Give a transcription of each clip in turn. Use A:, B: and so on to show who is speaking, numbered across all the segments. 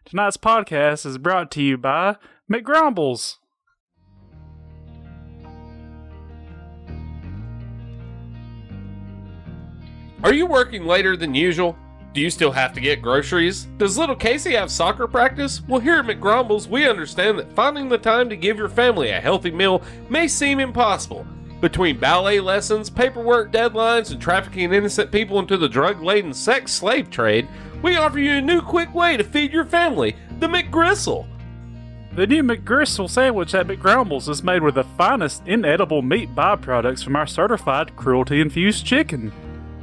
A: Tonight's podcast is brought to you by McGrumbles.
B: Are you working later than usual? Do you still have to get groceries? Does little Casey have soccer practice? Well, here at McGrumbles, we understand that finding the time to give your family a healthy meal may seem impossible. Between ballet lessons, paperwork deadlines, and trafficking innocent people into the drug-laden sex slave trade, we offer you a new quick way to feed your family, the McGristle.
A: The new McGristle sandwich at McGrumbles is made with the finest inedible meat byproducts from our certified cruelty-infused chicken.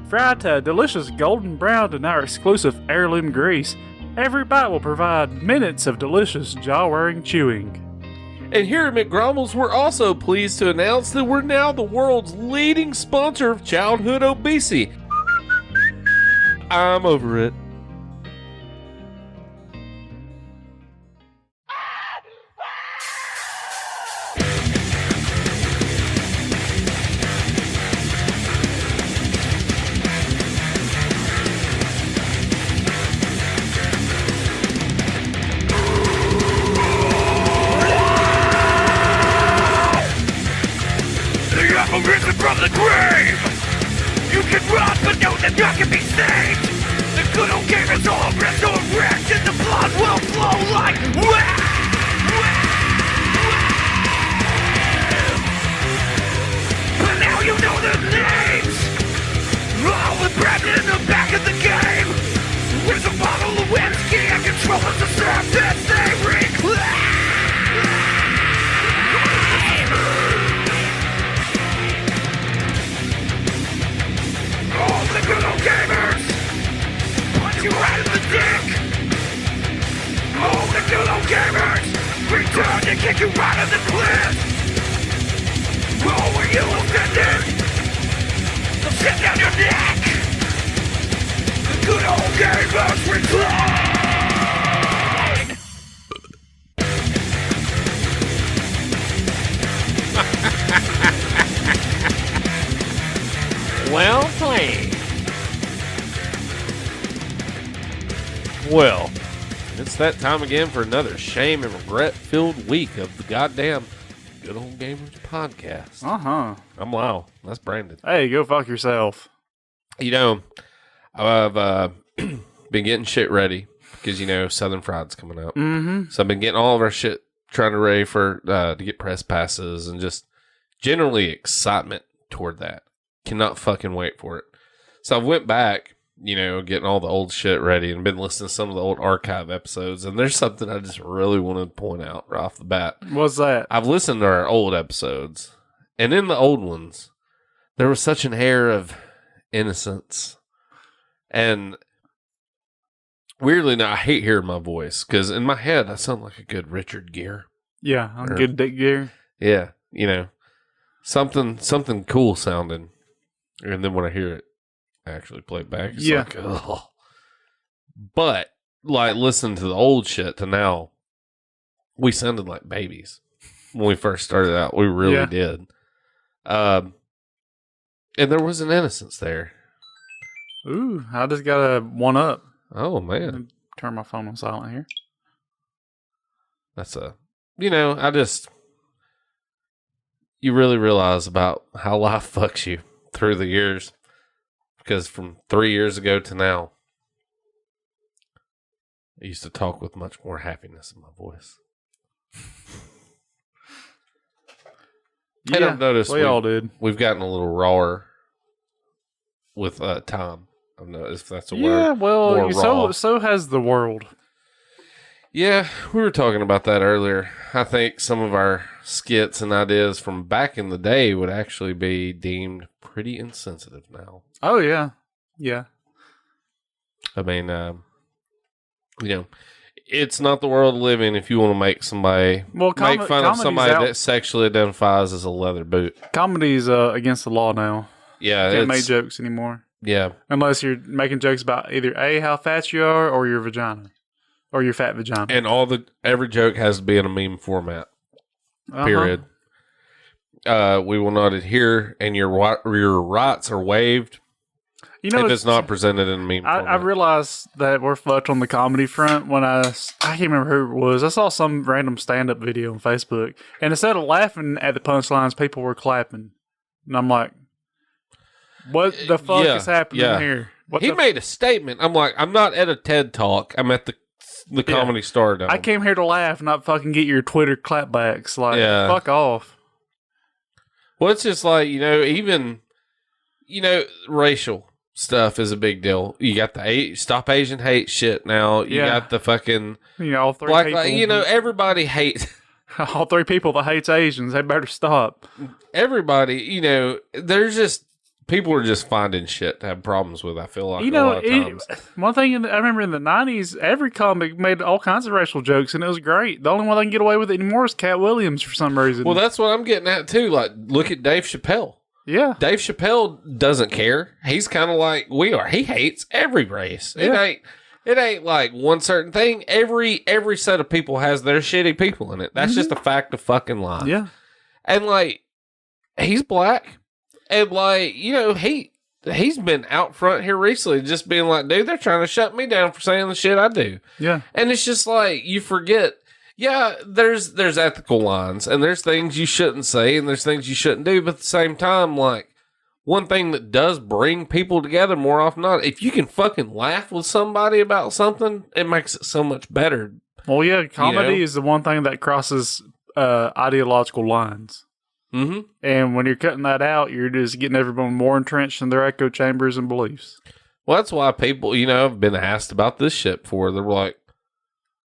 A: Fried to a delicious golden brown in our exclusive heirloom grease, every bite will provide minutes of delicious jaw-wearing chewing.
B: And here at McGrumbles, we're also pleased to announce that we're now the world's leading sponsor of childhood obesity. I'm over it.
C: Risen from the grave! You can run, but know that you can be saved! The good old game is all resurrected, the blood will flow like but now you know their names! All the bread in the back of the game! With a bottle of whiskey and control of the surface they reclaim! All the good old gamers punch you right in the dick. All the good old gamers return to kick you right in the cliff. Oh, were you offended? They'll sit down your neck. The good old gamers
B: Well played. Well, it's that time again for another shame and regret-filled week of the goddamn Good Old Gamers podcast.
A: Uh-huh.
B: I'm Lyle. That's Brandon.
A: Hey, go fuck yourself.
B: You know, I've been getting shit ready because, you know, Southern Fried's coming out.
A: Mm-hmm.
B: So I've been getting all of our shit trying to ready for to get press passes and just generally excitement toward that. Cannot fucking wait for it. So I went back, you know, getting all the old shit ready and been listening to some of the old archive episodes. And there's something I just really want to point out right off the bat.
A: What's that?
B: I've listened to our old episodes. And in the old ones, there was such an air of innocence. And weirdly, now I hate hearing my voice because in my head, I sound like a good Richard Gere.
A: Yeah, I'm good Dick Gear.
B: Yeah, you know, something cool sounding. And then when I hear it actually played back, it's like, ugh. But, like, listening to the old shit to now, we sounded like babies when we first started out. We really did. And there was an innocence there.
A: Ooh, I just got a one up.
B: Oh, man.
A: Turn my phone on silent here.
B: That's you know, you really realize about how life fucks you through the years, because from 3 years ago to now, I used to talk with much more happiness in my voice. And I've noticed
A: we all did.
B: We've gotten a little rawer with time. I don't know if that's a word.
A: Yeah, well,
B: More raw.
A: so has the world.
B: Yeah, we were talking about that earlier. I think some of our skits and ideas from back in the day would actually be deemed pretty insensitive now.
A: Oh, yeah. Yeah.
B: I mean, you know, it's not the world to live in if you want to make somebody make fun of somebody that sexually identifies as a leather boot.
A: Comedy's against the law now.
B: Yeah,
A: Can't make jokes anymore.
B: Yeah.
A: Unless you're making jokes about either A, how fat you are, or your vagina. Or your fat vagina.
B: And every joke has to be in a meme format. Period. We will not adhere, and your rights are waived.
A: You know,
B: if it's not presented in a meme
A: I
B: format.
A: realized that we're fucked on the comedy front when I can't remember who it was. I saw some random stand-up video on Facebook, and instead of laughing at the punchlines, people were clapping. And I'm like, what the fuck is happening here?
B: He made a statement. I'm like, I'm not at a TED Talk. I'm at the Comedy Stardom.
A: I came here to laugh, not fucking get your Twitter clapbacks. Like, fuck off.
B: Well, it's just like, even, racial stuff is a big deal. You got the Stop Asian Hate shit now. You got the fucking...
A: all three people.
B: Everybody hates...
A: all three people that hates Asians, they better stop.
B: Everybody, there's just... People are just finding shit to have problems with, I feel like, a lot of times.
A: One thing I remember in the 90s, every comic made all kinds of racial jokes, and it was great. The only one that can get away with it anymore is Cat Williams for some reason.
B: Well, that's what I'm getting at, too. Like, look at Dave Chappelle.
A: Yeah.
B: Dave Chappelle doesn't care. He's kind of like we are. He hates every race.
A: Yeah.
B: It ain't like one certain thing. Every set of people has their shitty people in it. That's just a fact of fucking life.
A: Yeah.
B: And, like, he's black. And, like, he's been out front here recently just being like, dude, they're trying to shut me down for saying the shit I do.
A: Yeah.
B: And it's just like, you forget, there's ethical lines, and there's things you shouldn't say, and there's things you shouldn't do, but at the same time, like, one thing that does bring people together more often than not, if you can fucking laugh with somebody about something, it makes it so much better.
A: Well, yeah, comedy is the one thing that crosses ideological lines.
B: Mm-hmm.
A: And when you're cutting that out, you're just getting everyone more entrenched in their echo chambers and beliefs.
B: Well, that's why people, have been asked about this shit before. They're like,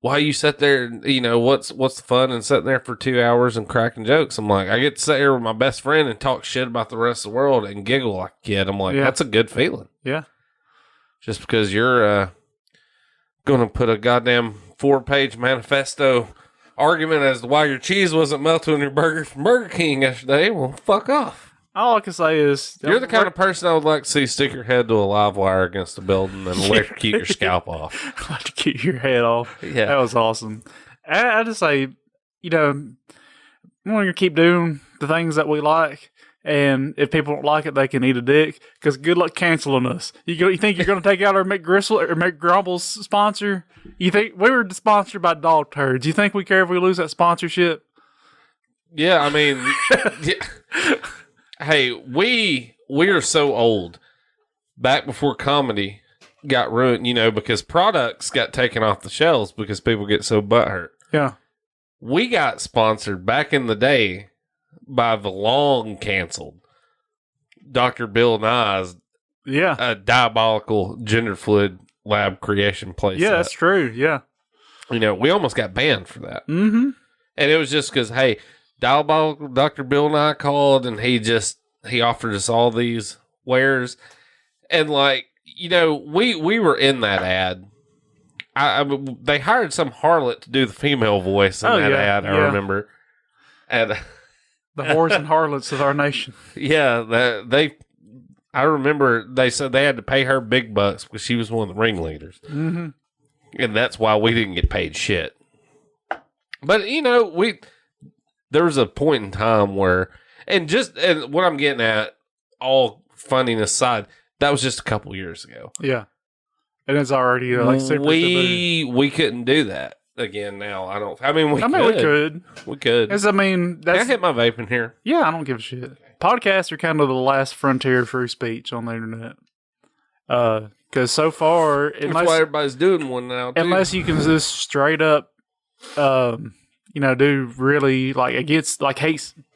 B: why you sit there, what's the fun in sitting there for 2 hours and cracking jokes? I'm like, I get to sit here with my best friend and talk shit about the rest of the world and giggle like a kid. I'm like, that's a good feeling.
A: Yeah.
B: Just because you're going to put a goddamn 4-page manifesto argument as to why your cheese wasn't melted on your burger from Burger King yesterday, well, fuck off.
A: All I can say is...
B: You're the kind of person I would like to see stick your head to a live wire against a building and electrocute your scalp off.
A: Electrocute your head off.
B: Yeah.
A: That was awesome. I just say, we're going to keep doing the things that we like, and if people don't like it, they can eat a dick, because good luck canceling us. You think you're going to take out our McGristle or McGrumble's sponsor? You think we were sponsored by Dog Turds? You think we care if we lose that sponsorship?
B: Yeah, I mean, hey, we are so old. Back before comedy got ruined, because products got taken off the shelves because people get so butthurt.
A: Yeah.
B: We got sponsored back in the day by the long canceled Dr. Bill Nye's diabolical gender fluid lab creation place.
A: Yeah, that's true. Yeah.
B: We almost got banned for that.
A: Mm-hmm.
B: And it was just because, hey, diabolical Dr. Bill Nye called, and he offered us all these wares. And, like, we were in that ad. They hired some harlot to do the female voice in that ad, I remember. And
A: the whores and harlots of our nation.
B: Yeah, I remember they said they had to pay her big bucks because she was one of the ringleaders.
A: Mm-hmm.
B: And that's why we didn't get paid shit. But, there was a point in time where, and what I'm getting at, all funniness aside, that was just a couple years ago.
A: Yeah. And it's already super
B: we couldn't do that again now. We could. We could.
A: Can I
B: hit my vape in here?
A: Yeah, I don't give a shit. Podcasts are kind of the last frontier of free speech on the internet. Because so far,
B: that's why everybody's doing one now, too.
A: Unless you can just straight up, do really against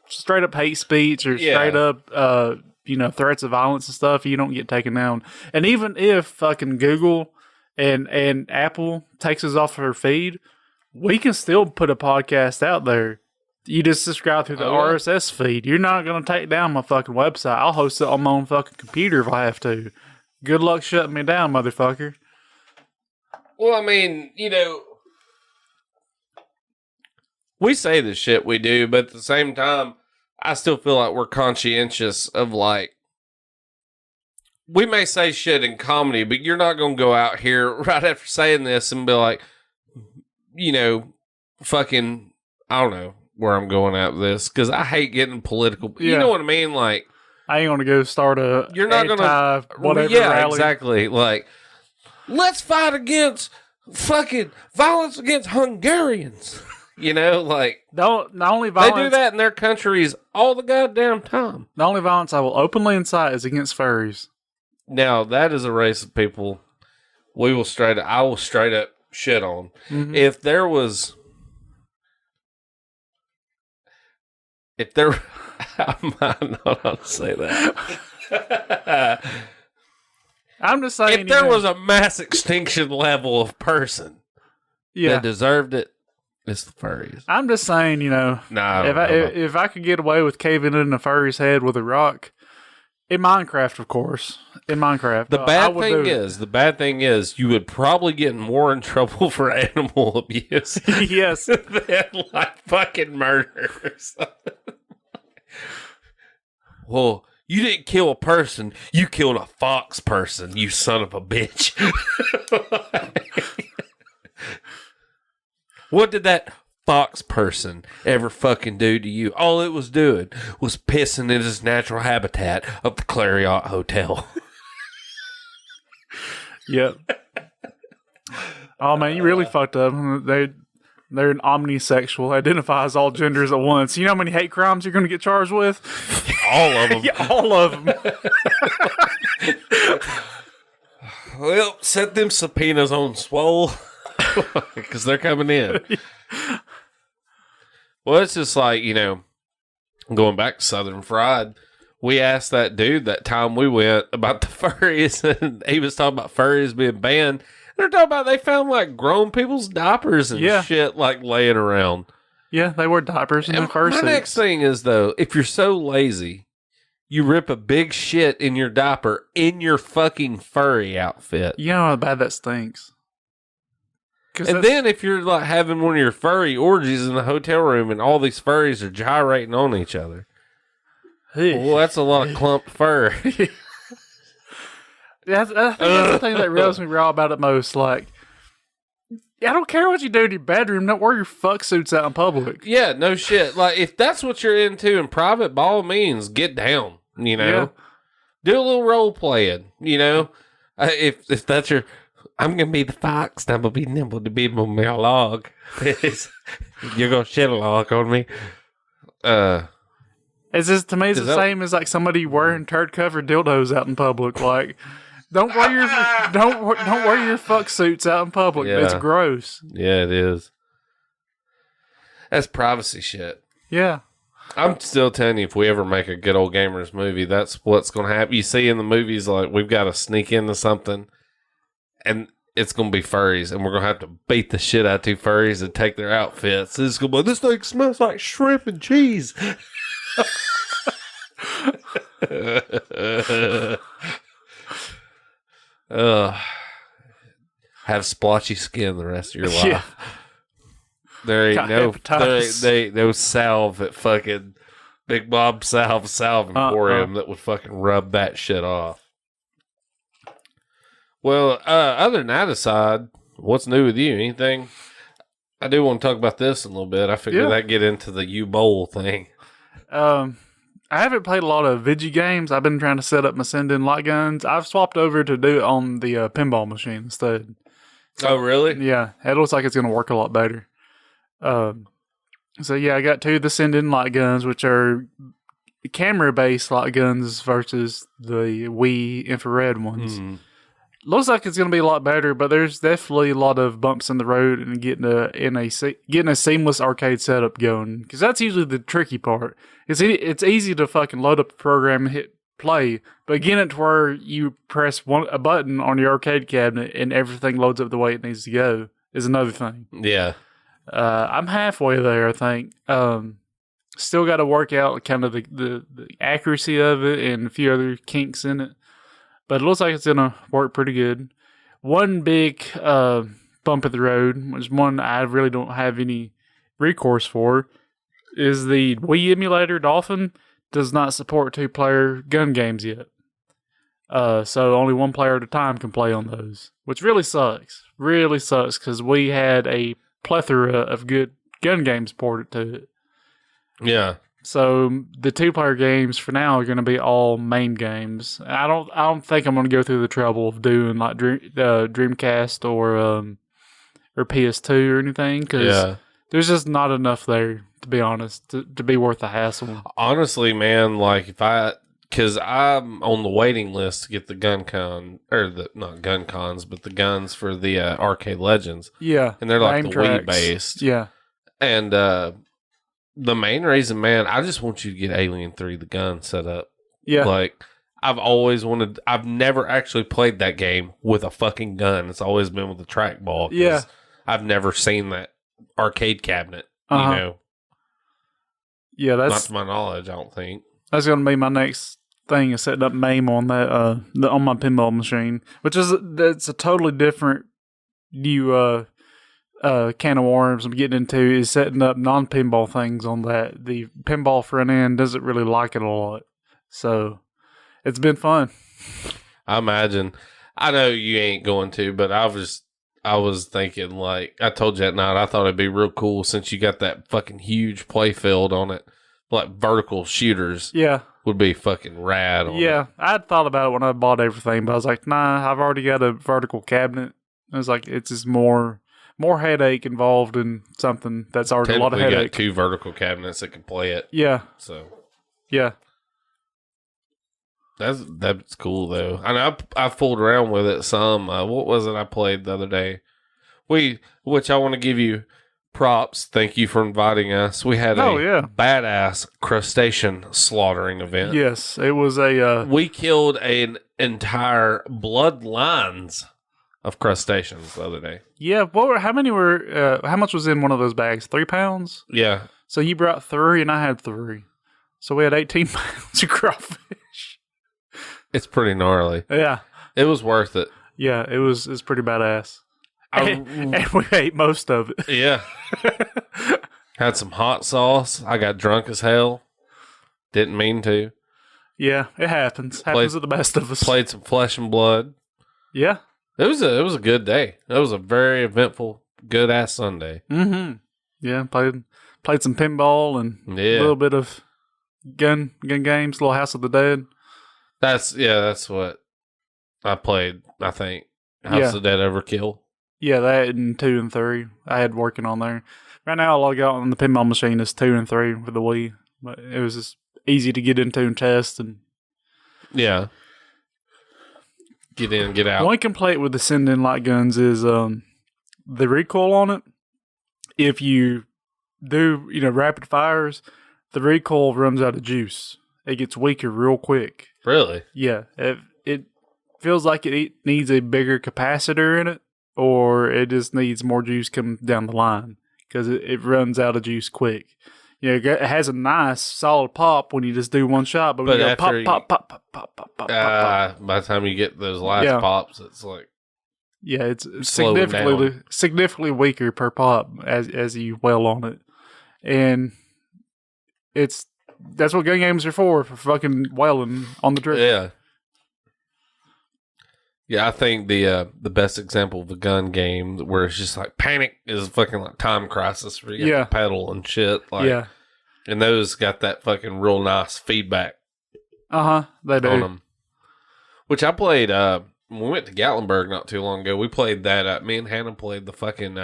A: straight up hate speech or straight up, threats of violence and stuff, you don't get taken down. And even if fucking Google and Apple takes us off their feed, we can still put a podcast out there. You just subscribe through the RSS feed. You're not going to take down my fucking website. I'll host it on my own fucking computer if I have to. Good luck shutting me down, motherfucker.
B: Well, we say the shit we do, but at the same time, I still feel like we're conscientious of, we may say shit in comedy, but you're not going to go out here right after saying this and be like, fucking, I don't know where I'm going at with this, because I hate getting political.
A: Yeah.
B: You know what I mean?
A: I ain't gonna go start a
B: You're not gonna
A: whatever
B: yeah,
A: rally.
B: exactly. Like, let's fight against fucking violence against Hungarians. You know, like
A: The only
B: they
A: violence
B: do that in their countries all the goddamn time.
A: The only violence I will openly incite is against furries.
B: Now that is a race of people I will straight up shit on.
A: Mm-hmm.
B: If there I'm not allowed to say that.
A: I'm just saying,
B: If there was a mass extinction level of person that deserved it, it's the furries.
A: I'm just saying, if I could get away with caving in a furry's head with a rock, in Minecraft, of course, the
B: bad thing is, you would probably get more in trouble for animal abuse.
A: Yes,
B: than like fucking murder or something. Well, you didn't kill a person, you killed a fox person, you son of a bitch. What did that fox person ever fucking do to you? All it was doing was pissing in his natural habitat of the Clariot Hotel.
A: Yep. Oh man, you really fucked up. They're an omnisexual, identifies all genders at once. You know how many hate crimes you're going to get charged with?
B: All of them.
A: Yeah, all of them.
B: Well, set them subpoenas on Swole. Because they're coming in. Well, it's just like, going back to Southern Fried, we asked that dude that time we went about the furries, and he was talking about furries being banned. They're talking about they found like grown people's diapers and shit like laying around.
A: Yeah, they wear diapers in their fursuits.
B: My next thing is, though, if you're so lazy, you rip a big shit in your diaper in your fucking furry outfit.
A: You know how bad that stinks.
B: And then if you're like having one of your furry orgies in the hotel room and all these furries are gyrating on each other, well, that's a lot of clumped fur.
A: I think that's the thing that rubs me raw about it most. Like, I don't care what you do in your bedroom. Don't wear your fuck suits out in public.
B: Yeah, no shit. Like, if that's what you're into in private, by all means, get down.
A: Yeah.
B: Do a little role playing. If that's your. I'm going to be the fox, and I'm going to be nimble to be on my log. You're going to shit a log on me.
A: It's just, to me, it's the same as like somebody wearing turd-covered dildos out in public. Like, don't wear your fuck suits out in public. Yeah. It's gross.
B: Yeah, it is. That's privacy shit.
A: Yeah.
B: I'm still telling you, if we ever make a Good Old Gamers movie, that's what's going to happen. You see in the movies, like, we've got to sneak into something, and it's going to be furries, and we're going to have to beat the shit out of two furries and take their outfits. It's going to be like, this thing smells like shrimp and cheese. Have splotchy skin the rest of your life. Yeah. There ain't no salve at fucking Big Bob Salve Emporium that would fucking rub that shit off. Well, other than that aside, what's new with you? Anything? I do want to talk about this a little bit. I figured I'd get into the Boll thing.
A: I haven't played a lot of Vigi games. I've been trying to set up my Sinden light guns. I've swapped over to do it on the pinball machine instead.
B: Oh, really?
A: Yeah. It looks like it's going to work a lot better. So yeah, I got two of the Sinden light guns, which are camera-based light guns versus the Wii infrared ones. Mm. Looks like it's going to be a lot better, but there's definitely a lot of bumps in the road and getting a seamless arcade setup going, because that's usually the tricky part. It's easy to fucking load up a program and hit play, but getting it to where you press a button on your arcade cabinet and everything loads up the way it needs to go is another thing.
B: Yeah.
A: I'm halfway there, I think. Still got to work out kind of the accuracy of it and a few other kinks in it. But it looks like it's going to work pretty good. One big bump in the road, which one I really don't have any recourse for, is the Wii emulator Dolphin does not support 2-player gun games yet. So only 1 player at a time can play on those, which really sucks. Really sucks, because we had a plethora of good gun games ported to it.
B: Yeah.
A: So the 2-player games for now are going to be all main games. I don't think I'm going to go through the trouble of doing like Dreamcast or PS2 or anything because there's just not enough there, to be honest, to be worth the hassle.
B: Honestly, man, like because I'm on the waiting list to get the not gun cons, but the guns for the Arcade Legends.
A: Yeah,
B: and they're like the
A: tracks.
B: Wii based.
A: Yeah,
B: and the main reason, man, I just want you to get Alien 3, the gun set up.
A: Yeah,
B: like I've always wanted. I've never actually played that game with a fucking gun. It's always been with a trackball.
A: Yeah,
B: I've never seen that arcade cabinet.
A: Uh-huh.
B: You know.
A: Yeah,
B: not to my knowledge. I don't think
A: that's going to be my next thing is setting up MAME on that on my pinball machine, which that's a totally different new can of worms I'm getting into is setting up non-pinball things on that. The pinball front end doesn't really like it a lot, so it's been fun.
B: I imagine. I know you ain't going to, but I was thinking, like I told you that night, I thought it'd be real cool since you got that fucking huge play field on it, like vertical shooters.
A: Yeah.
B: Would be fucking rad on it.
A: I'd thought about it when I bought everything, but I was like, nah, I've already got a vertical cabinet. I was like, it's just more headache involved in something that's already a lot of headache.
B: Got 2 vertical cabinets that can play it.
A: Yeah.
B: So.
A: Yeah.
B: That's cool though. And I fooled around with it some. What was it I played the other day? Which I want to give you props. Thank you for inviting us. We had a badass crustacean slaughtering event.
A: Yes, it was a.
B: We killed an entire bloodlines of crustaceans the other day.
A: Yeah, how much was in one of those bags? 3 pounds?
B: Yeah.
A: So you brought 3 and I had 3. So we had 18 pounds of crawfish.
B: It's pretty gnarly.
A: Yeah.
B: It was worth it.
A: Yeah, it was pretty badass. And we ate most of it.
B: Yeah. Had some hot sauce. I got drunk as hell. Didn't mean to.
A: Yeah, it happens. Happens to the best of us.
B: Played some Flesh and Blood.
A: Yeah.
B: It was a good day. It was a very eventful, good ass Sunday.
A: Mm-hmm. Yeah, played some pinball and a little bit of gun games, little House of the Dead.
B: That's what I played, I think. House of the Dead Overkill. Yeah,
A: that and 2 and 3. I had working on there. Right now, all I got on the pinball machine is 2 and 3 with the Wii. But it was just easy to get into and test. And
B: yeah. Get in, get out.
A: One complaint with the Sinden light guns is the recoil on it. If you do, rapid fires, the recoil runs out of juice. It gets weaker real quick.
B: Really?
A: Yeah. It feels like it needs a bigger capacitor in it, or it just needs more juice coming down the line because it runs out of juice quick. It has a nice solid pop when you just do one shot, but when you go pop.
B: By the time you get those last pops, it's like
A: it's significantly weaker per pop as you wail on it, and that's what gun games are for fucking wailing on the trigger.
B: Yeah. Yeah, I think the best example of a gun game where it's just like panic is fucking like Time Crisis where you have to pedal and shit. Like, and those got that fucking real nice feedback.
A: They do.
B: On them. Which I played, when we went to Gatlinburg not too long ago, we played that, me and Hannah played the fucking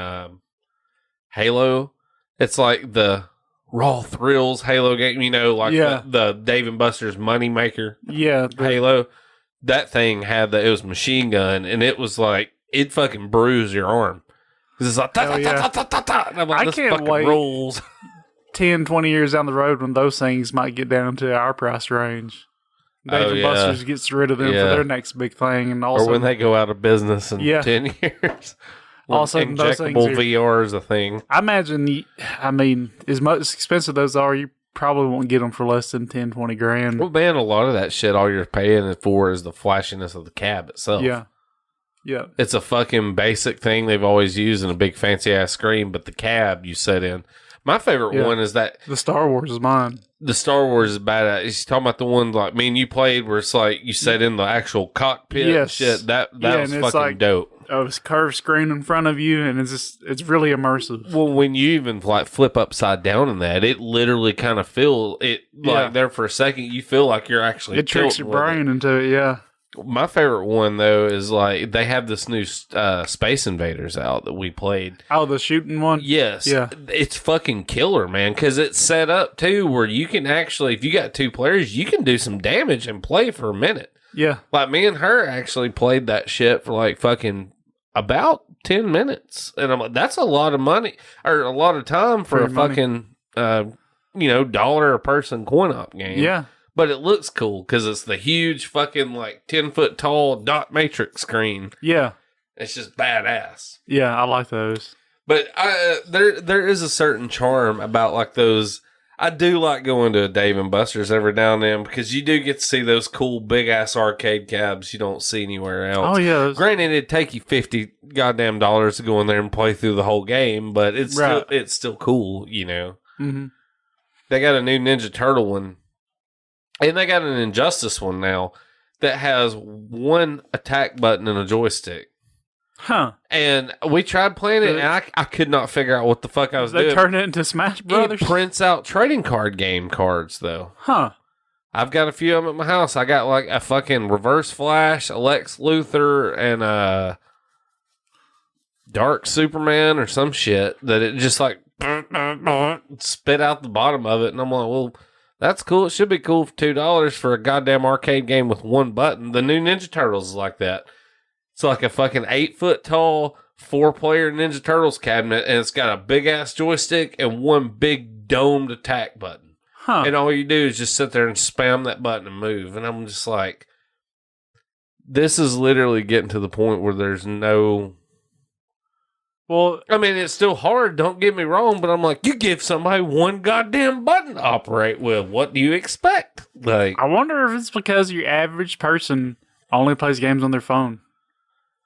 B: Halo. It's like the Raw Thrills Halo game, the Dave and Buster's Money Maker.
A: Yeah.
B: Halo. That thing had it was machine gun, and it was like, it fucking bruised your arm. It's like, and I'm like,
A: I can't wait
B: rules.
A: 10, 20 years down the road when those things might get down to our price range. Dave and Buster's gets rid of them for their next big thing. And also,
B: or when they go out of business in 10 years.
A: Also,
B: injectable VR is a thing.
A: I imagine, as much expensive those are, you probably won't get them for less than 10, 20 grand.
B: Well, man, a lot of that shit, all you're paying it for is the flashiness of the cab itself.
A: Yeah. Yeah.
B: It's a fucking basic thing they've always used in a big fancy ass screen, but the cab you set in. My favorite one is that.
A: The Star Wars is mine.
B: The Star Wars is badass. He's talking about the one like me and you played where it's like you set in the actual cockpit and shit. That was fucking dope.
A: curved screen in front of you, and it's really immersive.
B: Well, when you even like flip upside down in that, it literally kind of feel it like there for a second. You feel like you're actually
A: it tricks your brain into it. Yeah.
B: My favorite one though is like they have this new Space Invaders out that we played.
A: Oh, the shooting one.
B: Yes.
A: Yeah.
B: It's fucking killer, man. Because it's set up too where you can actually, if you got 2 players, you can do some damage and play for a minute.
A: Yeah.
B: Like me and her actually played that shit for like fucking about 10 minutes, and I'm like, that's a lot of money or a lot of time for a fucking $1 a person coin op game.
A: Yeah.
B: But it looks cool because it's the huge fucking like 10-foot tall dot matrix screen.
A: Yeah.
B: It's just badass.
A: Yeah, I like those.
B: But there is a certain charm about like those. I do like going to a Dave and Buster's every now and then because you do get to see those cool big ass arcade cabs you don't see anywhere else.
A: Oh yeah.
B: Granted, it'd take you $50 goddamn to go in there and play through the whole game, but it's still cool, you know.
A: Mm-hmm.
B: They got a new Ninja Turtle one. And they got an Injustice one now that has one attack button and a joystick.
A: Huh.
B: And we tried playing it, and I could not figure out what the fuck I was doing.
A: They turned it into Smash Brothers?
B: It prints out trading card game cards, though.
A: Huh.
B: I've got a few of them at my house. I got like a fucking Reverse Flash, a Lex Luthor, and a Dark Superman or some shit that it just like spit out the bottom of it. And I'm like, well, that's cool. It should be cool for $2 for a goddamn arcade game with one button. The new Ninja Turtles is like that. It's like a fucking 8-foot tall 4-player Ninja Turtles cabinet, and it's got a big ass joystick and one big domed attack button.
A: Huh.
B: And all you do is just sit there and spam that button and move. And I'm just like, this is literally getting to the point where there's no.
A: Well,
B: I mean, it's still hard, don't get me wrong, but I'm like, you give somebody one goddamn button to operate with. What do you expect? Like,
A: I wonder if it's because your average person only plays games on their phone.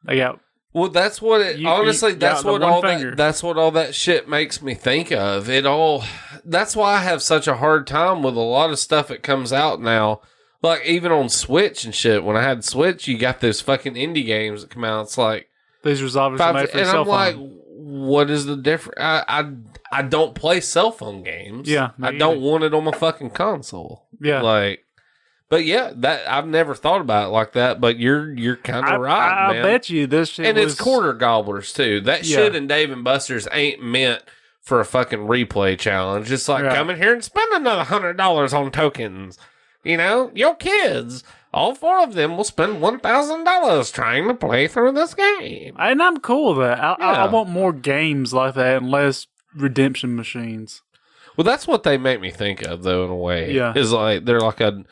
A: They got.
B: Well, that's what it. Honestly, that's what all that. That's what all that shit makes me think of. It all. That's why I have such a hard time with a lot of stuff that comes out now. Like even on Switch and shit. When I had Switch, you got those fucking indie games that come out. It's like.
A: These was obviously made for
B: and
A: cell
B: I'm
A: phone.
B: like, what is the difference? I don't play cell phone games.
A: Yeah,
B: I don't want it on my fucking console.
A: Yeah,
B: like, but yeah, that I've never thought about it like that. But you're kind of right, man.
A: I bet you this shit
B: and
A: was...
B: it's quarter gobblers too. That shit in Dave and Buster's ain't meant for a fucking replay challenge. It's like come in here and spend another $100 on tokens. You know, your kids. All 4 of them will spend $1,000 trying to play through this game.
A: And I'm cool with that. I want more games like that and less redemption machines.
B: Well, that's what they make me think of, though, in a way.
A: Yeah.
B: Is like, they're like a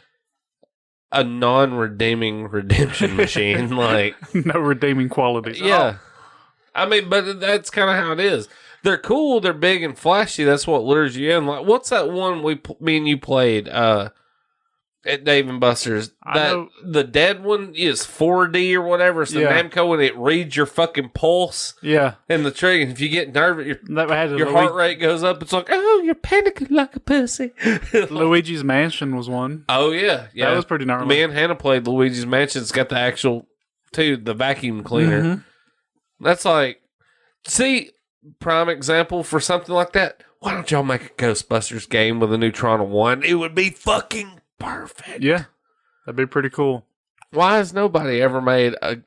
B: non-redeeming redemption machine. Like
A: no redeeming qualities.
B: Yeah. I mean, but that's kind of how it is. They're cool, they're big and flashy. That's what lures you in. Like, what's that one me and you played? At Dave and Buster's, the dead one is 4D or whatever. It's the Namco, and it reads your fucking pulse.
A: Yeah,
B: and the trigger. And if you get nervous, your heart rate goes up. It's like, oh, you're panicking like a pussy.
A: Luigi's Mansion was one.
B: Oh yeah,
A: that was pretty gnarly.
B: Me and Hannah played Luigi's Mansion. It's got the actual the vacuum cleaner. Mm-hmm. That's like, see, prime example for something like that. Why don't y'all make a Ghostbusters game with a Neutron 1? It would be fucking perfect.
A: Yeah, that'd be pretty cool.
B: Why has nobody ever made a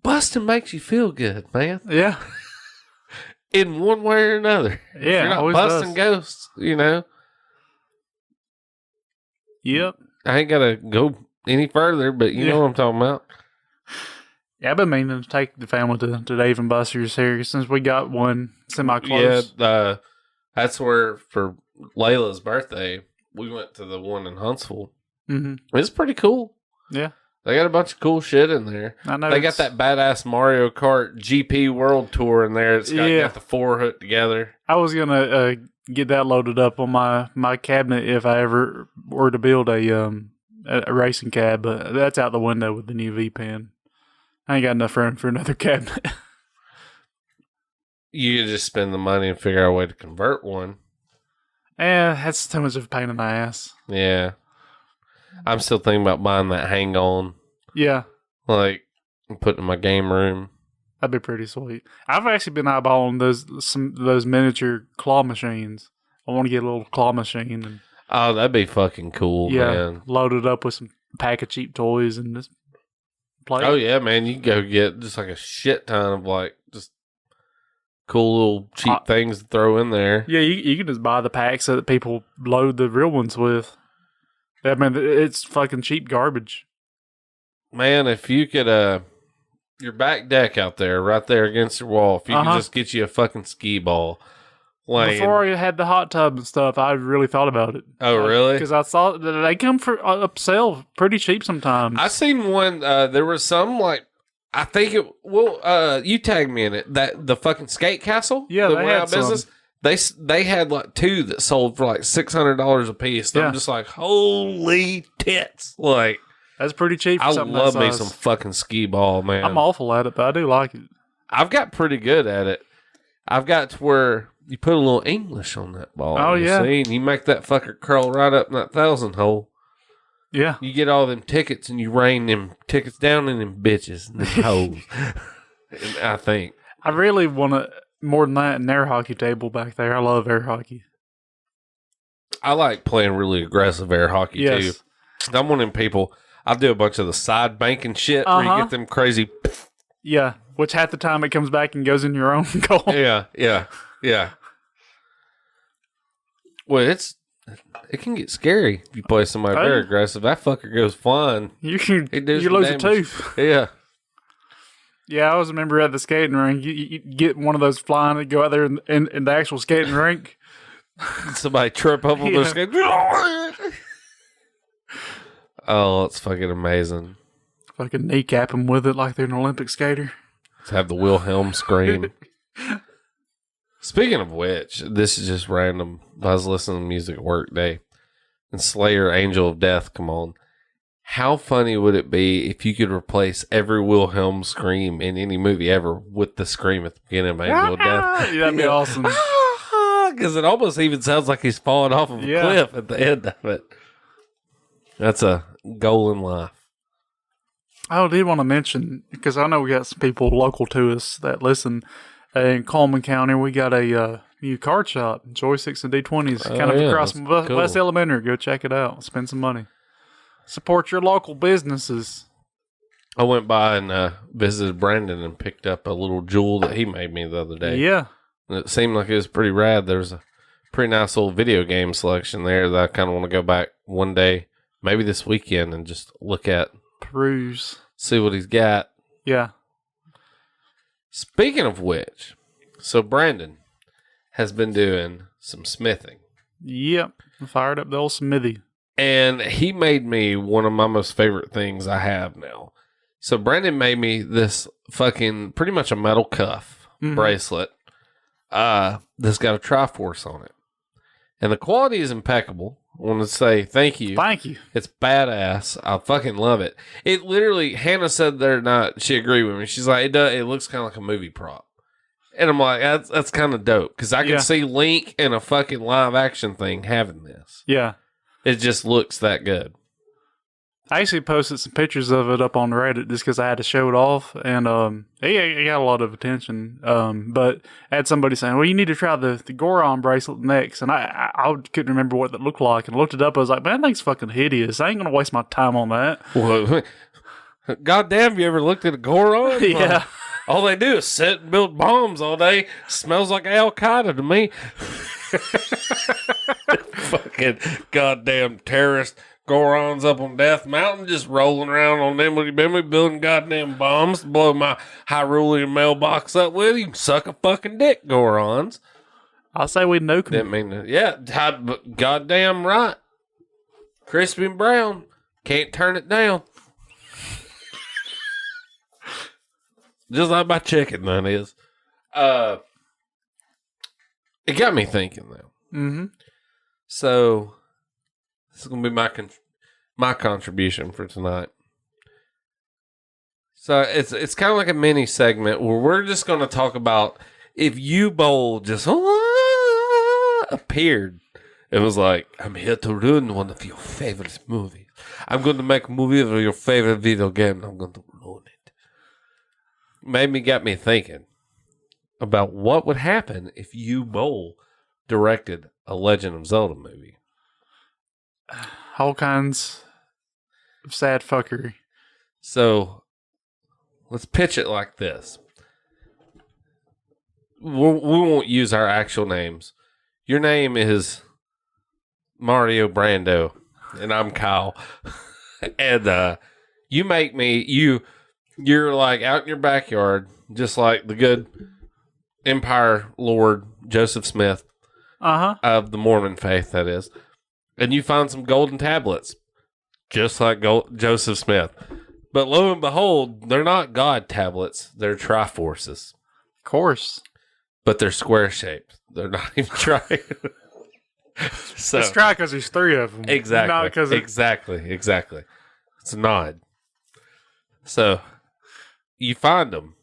B: busting makes you feel good, man?
A: Yeah,
B: in one way or another.
A: Yeah,
B: you're not busting ghosts, you know.
A: Yep.
B: I ain't gotta go any further, but you know what I'm talking about.
A: Yeah, I've been meaning to take the family to Dave and Buster's here since we got one semi-close.
B: Yeah, that's where for Layla's birthday we went to the one in Huntsville.
A: Mm-hmm.
B: It's pretty cool.
A: Yeah.
B: They got a bunch of cool shit in there.
A: I know.
B: They got that badass Mario Kart GP World Tour in there. It's got the 4 hooked together.
A: I was going to get that loaded up on my cabinet if I ever were to build a racing cab, but that's out the window with the new V-Pen. I ain't got enough room for another cabinet.
B: You could just spend the money and figure out a way to convert one.
A: That's too much of a pain in the ass.
B: Yeah. I'm still thinking about buying that hang-on.
A: Yeah.
B: Like, put in my game room.
A: That'd be pretty sweet. I've actually been eyeballing those miniature claw machines. I want to get a little claw machine and
B: Oh, that'd be fucking cool, man.
A: load it up with some pack of cheap toys and just play.
B: Oh yeah, man. You can go get just like a shit ton of like just cool little cheap things to throw in there.
A: Yeah, you can just buy the packs that people load the real ones with. I mean, it's fucking cheap garbage.
B: Man, if you could, your back deck out there, right there against your wall, if you could just get you a fucking skee ball.
A: Before I had the hot tub and stuff, I really thought about it.
B: Oh, really?
A: Because I saw that they come for up sale pretty cheap sometimes.
B: I seen one. There was some like I think it. Well, you tagged me in it. That the fucking skate castle.
A: Yeah,
B: that
A: they
B: went
A: had
B: out of business. They had like 2 that sold for like $600 a piece. And I'm just like, holy tits! Like
A: that's pretty cheap. For
B: I
A: something
B: love
A: that
B: me
A: size.
B: some fucking skee ball, man.
A: I'm awful at it, but I do like it.
B: I've got pretty good at it. I've got to where you put a little English on that ball.
A: Oh, yeah.
B: See, and you make that fucker curl right up in that 1,000 hole.
A: Yeah.
B: You get all them tickets and you rain them tickets down in them bitches and them hoes. And I think.
A: I really want to, more than that, an air hockey table back there. I love air hockey.
B: I like playing really aggressive air hockey too. I'm one of them people. I do a bunch of the side banking shit where you get them crazy.
A: Yeah, which half the time it comes back and goes in your own goal.
B: Yeah. Well, it can get scary if you play somebody very aggressive. That fucker goes flying.
A: You lose a tooth.
B: Yeah.
A: Yeah, I always remember at the skating rink, you get one of those flying and go out there in the actual skating rink.
B: Somebody trip up on their skate. Oh, it's fucking amazing.
A: Fucking kneecap them with it like they're an Olympic skater.
B: Let's have the Wilhelm scream. Speaking of which, this is just random. I was listening to music at work today, and Slayer, Angel of Death, come on. How funny would it be if you could replace every Wilhelm scream in any movie ever with the scream at the beginning of Angel of Death?
A: Yeah, that'd be awesome.
B: Because it almost even sounds like he's falling off of a cliff at the end of it. That's a goal in life.
A: I did want to mention, because I know we got some people local to us that listen. In Coleman County, we got a new card shop, Joysticks and D20s, kind of across from West Elementary. Go check it out. Spend some money. Support your local businesses.
B: I went by and visited Brandon and picked up a little jewel that he made me the other day.
A: Yeah.
B: And it seemed like it was pretty rad. There's a pretty nice little video game selection there that I kind of want to go back one day, maybe this weekend, and just look at.
A: Peruse.
B: See what he's got.
A: Yeah.
B: Speaking of which, so Brandon has been doing some smithing.
A: Yep. Fired up the old smithy.
B: And he made me one of my most favorite things I have now. So Brandon made me this fucking pretty much a metal cuff bracelet that's got a Triforce on it. And the quality is impeccable. I want to say thank you.
A: Thank you.
B: It's badass. I fucking love it. It literally, Hannah said the other night, she agreed with me. She's like, it looks kind of like a movie prop. And I'm like, that's kind of dope. Because I can see Link in a fucking live action thing having this.
A: Yeah.
B: It just looks that good.
A: I actually posted some pictures of it up on Reddit just because I had to show it off, and it got a lot of attention. But I had somebody saying, "Well, you need to try the Goron bracelet next," and I couldn't remember what that looked like, and I looked it up. I was like, "Man, that thing's fucking hideous. I ain't gonna waste my time on that."
B: Well, goddamn, have you ever looked at a Goron?
A: Yeah.
B: All they do is sit and build bombs all day. Smells like Al Qaeda to me. Fucking goddamn terrorist. Gorons up on Death Mountain, just rolling around on them building goddamn bombs to blow my Hyrulean mailbox up with. You can suck a fucking dick, Gorons.
A: I'll say we nuke them.
B: Didn't mean to. Yeah, goddamn right. Crispy and brown. Can't turn it down. Just like my chicken, that is. It got me thinking, though.
A: Mm-hmm.
B: So, this is going to be my contribution for tonight. So, it's kind of like a mini segment where we're just going to talk about if you, Boll, just appeared. It was like, I'm here to ruin one of your favorite movies. I'm going to make a movie of your favorite video game, and I'm going to ruin it. got me thinking about what would happen if you, Boll, directed a Legend of Zelda movie.
A: All kinds of sad fuckery.
B: So, let's pitch it like this. We won't use our actual names. Your name is Mario Brando, and I'm Kyle. And you make me, you're like out in your backyard, just like the good Empire Lord Joseph Smith of the Mormon faith, that is. And you find some golden tablets, just like Joseph Smith. But lo and behold, they're not God tablets. They're Triforces.
A: Of course.
B: But they're square shaped. They're not even tri. So,
A: it's try because there's 3 of them.
B: Exactly.
A: Not because
B: exactly. It's a nod. So, you find them.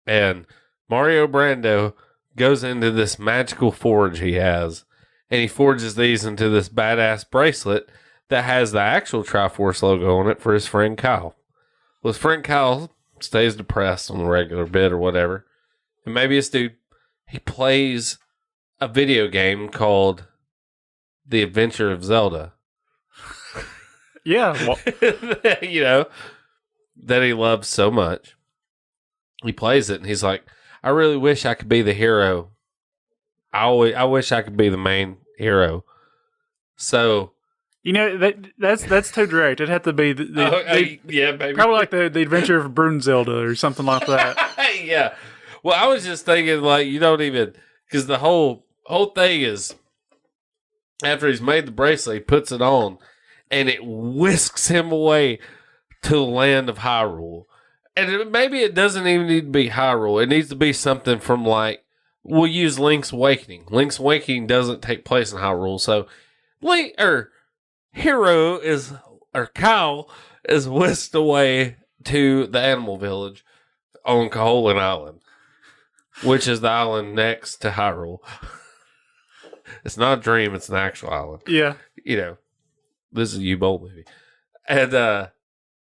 B: And Mario Brando goes into this magical forge he has. And he forges these into this badass bracelet that has the actual Triforce logo on it for his friend Kyle. Well, his friend Kyle stays depressed on a regular bit or whatever. And maybe this dude, he plays a video game called The Adventure of Zelda.
A: Yeah. Well,
B: you know, that he loves so much. He plays it and he's like, I really wish I could be the hero. I wish I could be the main hero. So,
A: you know, that's too direct. It'd have to be
B: yeah, baby.
A: Probably like the Adventure of Brune Zelda or something like that.
B: Yeah. Well, I was just thinking, like, you don't even, because the whole thing is, after he's made the bracelet, he puts it on, and it whisks him away to the land of Hyrule. And maybe it doesn't even need to be Hyrule. It needs to be something from, like, we'll use Link's Awakening. Link's Awakening doesn't take place in Hyrule, so Kyle is whisked away to the animal village on Koholint Island, which is the island next to Hyrule. It's not a dream, it's an actual island.
A: Yeah.
B: You know, this is a U-Bowl movie. And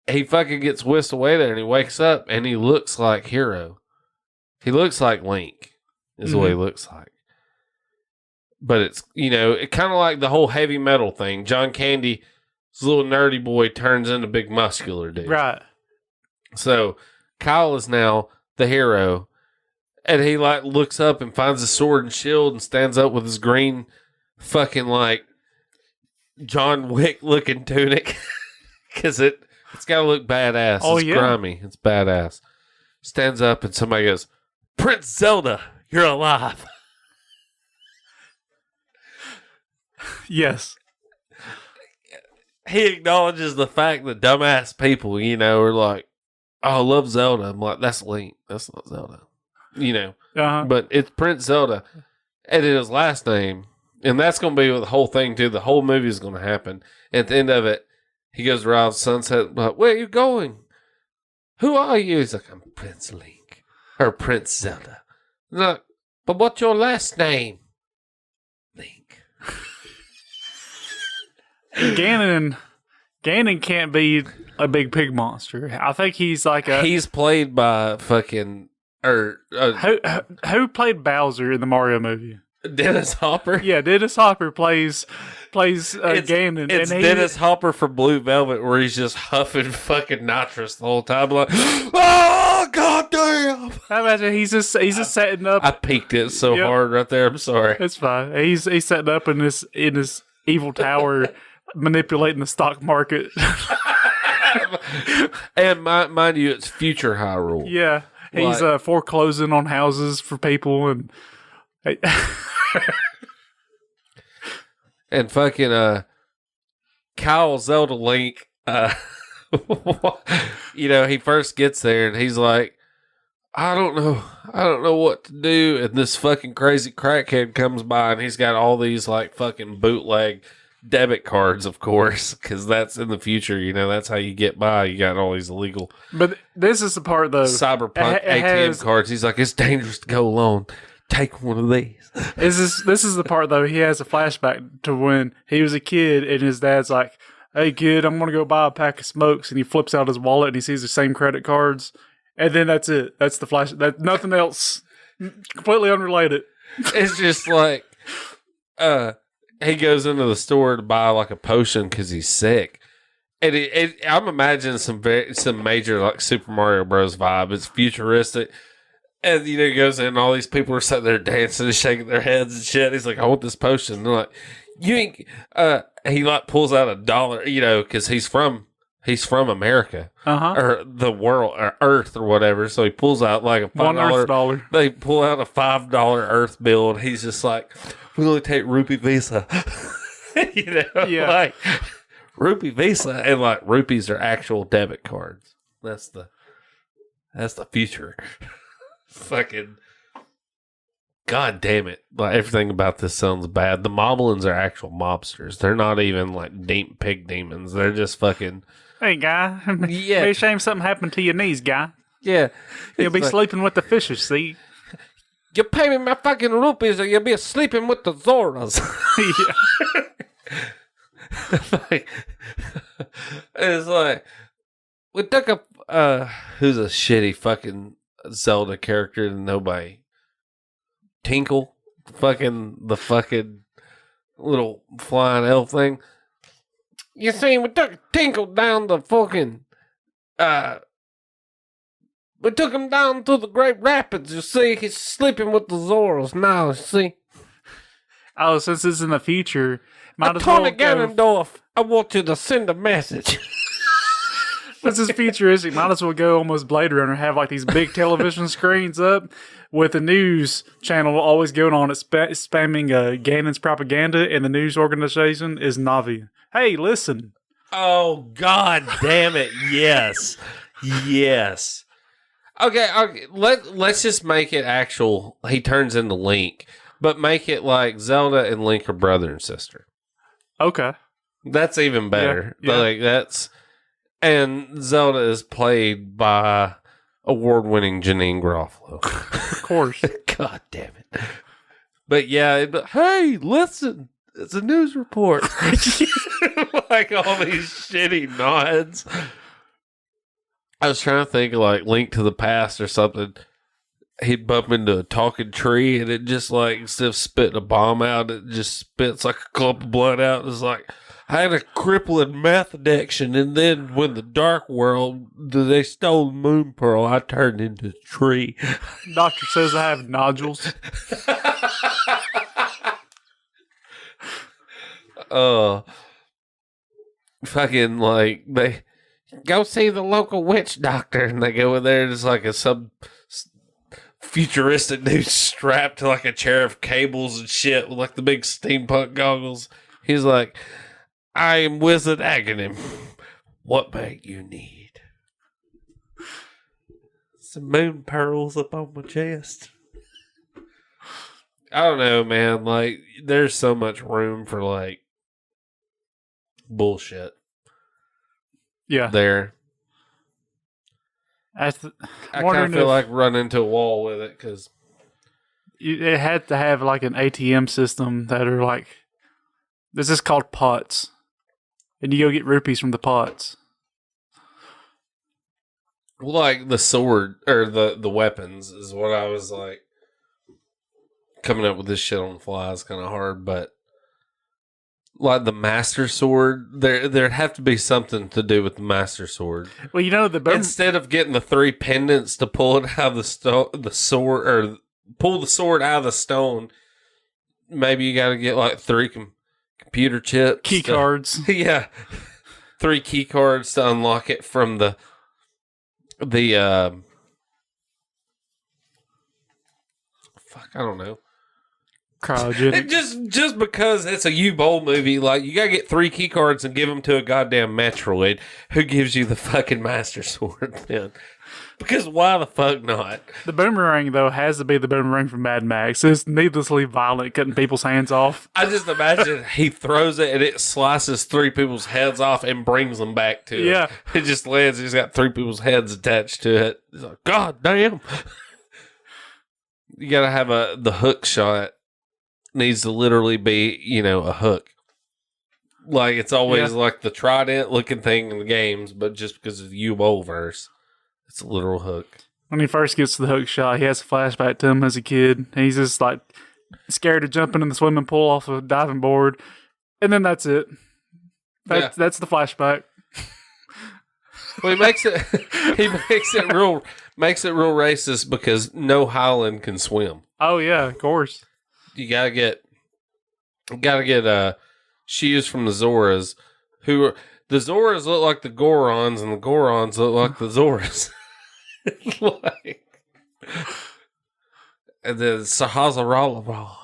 B: he fucking gets whisked away there and he wakes up and he looks like Hero. He looks like Link, is what he looks like. But it's, you know, it kind of like the whole heavy metal thing. John Candy's little nerdy boy turns into big muscular dude.
A: Right.
B: So Kyle is now the hero. And he like looks up and finds a sword and shield and stands up with his green fucking like John Wick looking tunic. Because it's got to look badass.
A: Oh,
B: it's grimy. It's badass. Stands up and somebody goes, Prince Zelda, you're alive.
A: Yes.
B: He acknowledges the fact that dumbass people, you know, are like, oh, I love Zelda. I'm like, that's Link. That's not Zelda. You know, but it's Prince Zelda, and it his last name, and that's going to be the whole thing too. The whole movie is going to happen. At the end of it, he goes around sunset, like, where are you going? Who are you? He's like, I'm Prince Link, or Prince Zelda. Like, but what's your last name? Link.
A: Ganon can't be a big pig monster. I think he's like
B: he's played by fucking.
A: Who played Bowser in the Mario movie?
B: Dennis Hopper.
A: Yeah, Dennis Hopper plays Ganon.
B: It's Dennis Hopper from Blue Velvet, where he's just huffing fucking nitrous the whole time, like, oh goddamn!
A: I imagine he's just setting up.
B: I peaked it so hard right there. I'm sorry.
A: It's fine. He's setting up in this evil tower, manipulating the stock market.
B: And mind you, it's future Hyrule.
A: Yeah. He's foreclosing on houses for people and
B: and fucking Kyle Zelda Link you know, he first gets there and he's like, I don't know what to do, and this fucking crazy crackhead comes by and he's got all these like fucking bootleg debit cards, of course, because that's in the future, you know, that's how you get by. You got all these illegal.
A: But this is the part, though.
B: Cyberpunk ATM cards. He's like, it's dangerous to go alone. Take one of these.
A: This is the part, though. He has a flashback to when he was a kid and his dad's like, hey, kid, I'm going to go buy a pack of smokes. And he flips out his wallet and he sees the same credit cards. And then that's it. That's the flash. That nothing else. Completely unrelated.
B: It's just like, he goes into the store to buy like a potion because he's sick. And I'm imagining some major like Super Mario Bros. Vibe. It's futuristic. And, he goes in and all these people are sitting there dancing and shaking their heads and shit. He's like, I want this potion. And they're like, you ain't, he like pulls out $1, because he's from America or the world or Earth or whatever. So he pulls out like a $5. They pull out a $5 Earth bill and he's just like, we only take rupee Visa. Like rupee Visa, and like rupees are actual debit cards. That's the future. Fucking God damn it. Like everything about this sounds bad. The Moblins are actual mobsters. They're not even like deep pig demons. They're just fucking.
A: Hey, guy.
B: Yeah.
A: Be a shame something happened to your knees, guy.
B: Yeah.
A: You'll be sleeping with the fishes, see?
B: You pay me my fucking rupees or you'll be sleeping with the Zoras. It's like, we took who's a shitty fucking Zelda character that nobody. Tinkle. The fucking little flying elf thing. You see, we took Tinkle down the fucking, we took him down to the Great Rapids, you see. He's sleeping with the Zoras now, you see.
A: Oh, since it's in the future, might as
B: Tony
A: well go...
B: Ganondorf, I want you to send a message.
A: Since it's futuristic, might as well go almost Blade Runner, have like these big television screens up with the news channel always going on. It's spamming Ganon's propaganda, and the news organization is Navi. Hey, listen.
B: Oh, God damn it. Yes. Yes. Okay, let's just make it actual. He turns into Link, but make it like Zelda and Link are brother and sister.
A: Okay.
B: That's even better.
A: Yeah.
B: Like that's, and Zelda is played by award-winning Janine Garofalo.
A: Of course.
B: God damn it. But yeah, hey, listen. It's a news report. Like all these shitty nods. I was trying to think of like Link to the Past or something. He'd bump into a talking tree and it just like, instead of spitting a bomb out, it just spits like a clump of blood out. It's like, I had a crippling meth addiction, and then when the dark world, they stole the moon pearl, I turned into a tree.
A: Doctor says I have nodules.
B: Fucking like they go see the local witch doctor, and they go in there and it's like some futuristic dude strapped to like a chair of cables and shit with like the big steampunk goggles. He's like, I am Wizard Aghanim. What might you need? Some moon pearls up on my chest. I don't know, man. Like, there's so much room for like bullshit.
A: Yeah.
B: There. I kind of feel like running into a wall with it because
A: it had to have like an ATM system that are like, this is called pots, and you go get rupees from the pots.
B: Well, like the sword or the weapons is what I was like. Coming up with this shit on the fly is kind of hard, but like the Master Sword, there'd have to be something to do with the Master Sword.
A: Well,
B: instead of getting the 3 pendants to pull it out of the sword, or pull the sword out of the stone, maybe you got to get like 3 computer chips,
A: key cards.
B: Yeah, 3 key cards to unlock it from the fuck, I don't know.
A: Cryogenic.
B: Just because it's a U-Boll movie, like, you gotta get 3 key cards and give them to a goddamn Metroid. Who gives you the fucking Master Sword then? Because why the fuck not?
A: The boomerang, though, has to be the boomerang from Mad Max. It's needlessly violent, cutting people's hands off.
B: I just imagine he throws it and it slices 3 people's heads off and brings them back to
A: it.
B: It just lands, he's got 3 people's heads attached to it. He's like, God damn. You gotta have the hook shot. Needs to literally be, a hook. Like, it's always like the trident looking thing in the games, but just because of the U-Boll verse, it's a literal hook.
A: When he first gets to the hook shot, he has a flashback to him as a kid. And he's just like scared of jumping in the swimming pool off a diving board. And then that's it. That's the flashback.
B: Well, he makes it real racist because no Highland can swim.
A: Oh yeah, of course.
B: You gotta get shoes from the Zoras, the Zoras look like the Gorons and the Gorons look like the Zoras. And then Sahazarala,